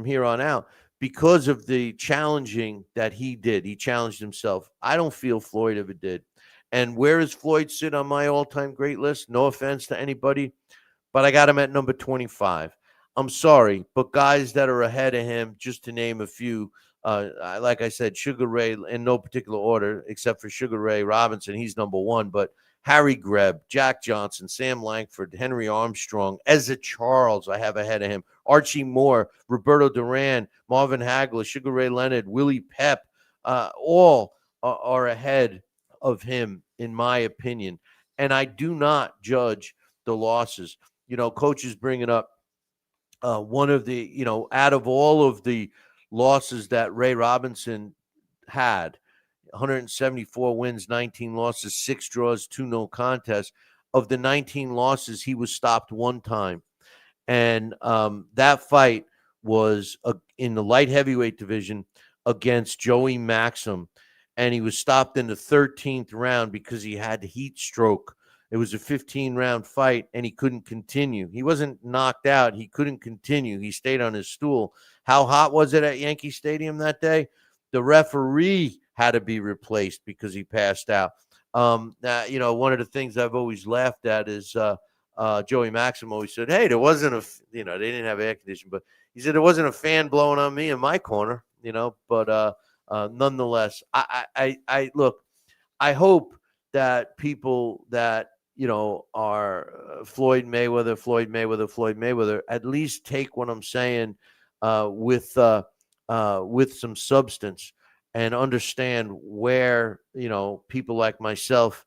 here on out, because of the challenging that he did. He challenged himself. I don't feel Floyd ever did. And where does Floyd sit on my all-time great list? No offense to anybody, but I got him at number 25. I'm sorry, but guys that are ahead of him, just to name a few, like I said, Sugar Ray, in no particular order, except for Sugar Ray Robinson, he's #1. But Harry Greb, Jack Johnson, Sam Langford, Henry Armstrong, Ezra Charles, I have ahead of him, Archie Moore, Roberto Duran, Marvin Hagler, Sugar Ray Leonard, Willie Pep, all are ahead of him, in my opinion. And I do not judge the losses. Coach is bringing up one of the, out of all of the losses that Ray Robinson had, 174 wins, 19 losses, 6 draws, 2 no contests. Of the 19 losses, he was stopped 1 time. And that fight was in the light heavyweight division against Joey Maxim. And he was stopped in the 13th round because he had heat stroke. It was a 15-round fight, and he couldn't continue. He wasn't knocked out. He couldn't continue. He stayed on his stool. How hot was it at Yankee Stadium that day? The referee had to be replaced because he passed out. One of the things I've always laughed at is Joey Maxim always said, hey, there wasn't they didn't have air conditioning, but he said there wasn't a fan blowing on me in my corner, but nonetheless, I look, I hope that people that, are Floyd Mayweather, at least take what I'm saying with some substance and understand where, people like myself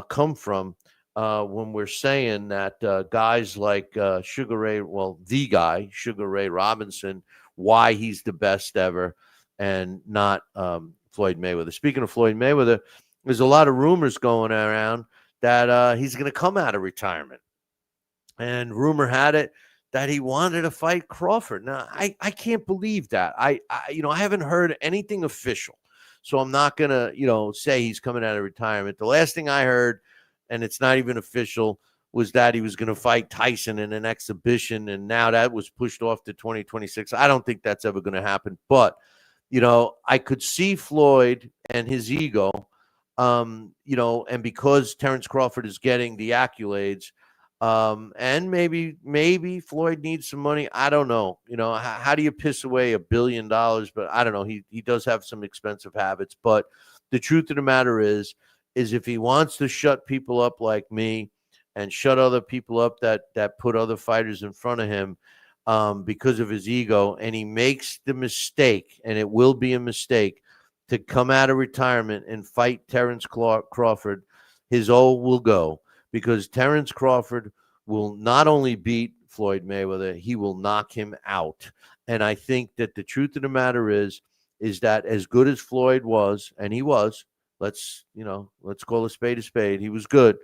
come from when we're saying that guys like Sugar Ray Robinson, why he's the best ever and not Floyd Mayweather. Speaking of Floyd Mayweather, there's a lot of rumors going around that he's going to come out of retirement. And rumor had it that he wanted to fight Crawford. Now, I can't believe that. I haven't heard anything official. So I'm not going to, say he's coming out of retirement. The last thing I heard, and it's not even official, was that he was going to fight Tyson in an exhibition. And now that was pushed off to 2026. I don't think that's ever going to happen. But, I could see Floyd and his ego, and because Terence Crawford is getting the accolades, and maybe Floyd needs some money. I don't know. How do you piss away $1 billion? But I don't know. He does have some expensive habits. But the truth of the matter is if he wants to shut people up like me and shut other people up that put other fighters in front of him, because of his ego, and he makes the mistake, and it will be a mistake, to come out of retirement and fight Terrence Crawford, his all will go, because Terrence Crawford will not only beat Floyd Mayweather, he will knock him out. And I think that the truth of the matter is that as good as Floyd was, and he was, let's call a spade, he was good.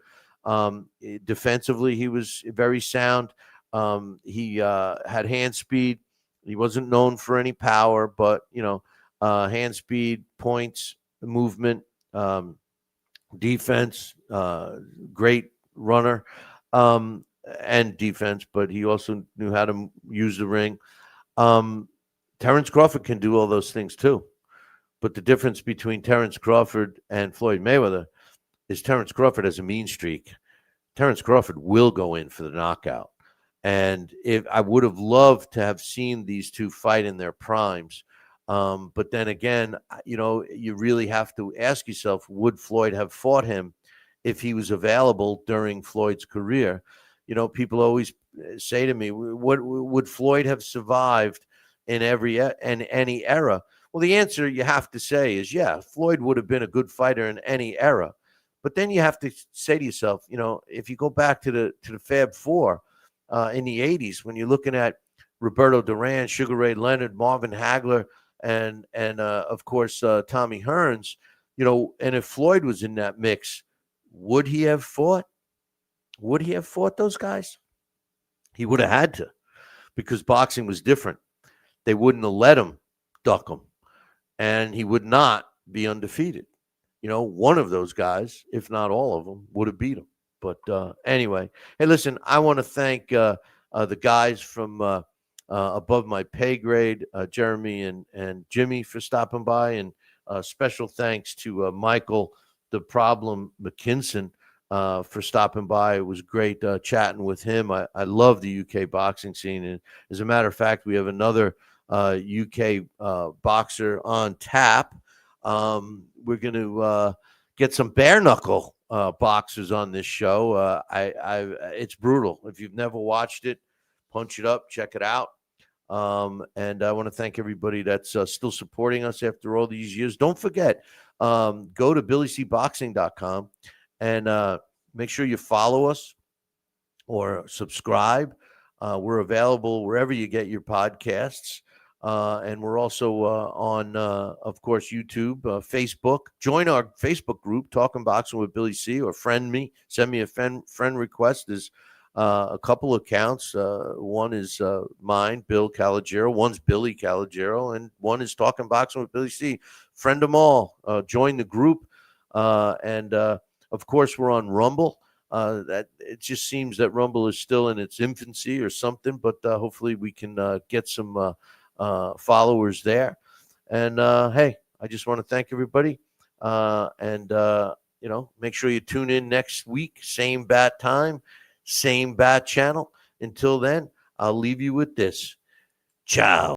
Defensively, he was very sound. He had hand speed. He wasn't known for any power, but hand speed, points, movement, defense, great runner, and defense, but he also knew how to use the ring. Terrence Crawford can do all those things too. But the difference between Terrence Crawford and Floyd Mayweather is Terrence Crawford has a mean streak. Terrence Crawford will go in for the knockout. And if I would have loved to have seen these two fight in their primes. But then again, you really have to ask yourself, would Floyd have fought him if he was available during Floyd's career? People always say to me, what would Floyd have survived in any era? Well, the answer you have to say is, yeah, Floyd would have been a good fighter in any era. But then you have to say to yourself, if you go back to the Fab Four in the 80s, when you're looking at Roberto Duran, Sugar Ray Leonard, Marvin Hagler, and of course Tommy Hearns, and if Floyd was in that mix, would he have fought? Would he have fought those guys? He would have had to, because boxing was different. They wouldn't have let him duck him, and he would not be undefeated. One of those guys, if not all of them, would have beat him. But anyway, hey, listen, I want to thank the guys from Above My Pay Grade, Jeremy and Jimmy, for stopping by, and special thanks to Michael the Problem McKinson for stopping by. It was great chatting with him. I love the UK boxing scene, and as a matter of fact, we have another UK boxer on tap. We're going to get some bare knuckle boxers on this show. It's brutal. If you've never watched it, punch it up, check it out. And I want to thank everybody that's still supporting us after all these years. Don't forget, go to BillyCBoxing.com and make sure you follow us or subscribe. We're available wherever you get your podcasts. And we're also on, of course, YouTube, Facebook. Join our Facebook group, Talking Boxing with Billy C, or friend me. Send me a friend request. There's a couple accounts. One is mine, Bill Calogero. One's Billy Calogero, and one is Talking Boxing with Billy C. Friend them all. Join the group. And of course, we're on Rumble. That it just seems that Rumble is still in its infancy or something, but hopefully we can get some followers there. And hey, I just want to thank everybody. And make sure you tune in next week, same bat time, same bat channel. Until then, I'll leave you with this. Ciao.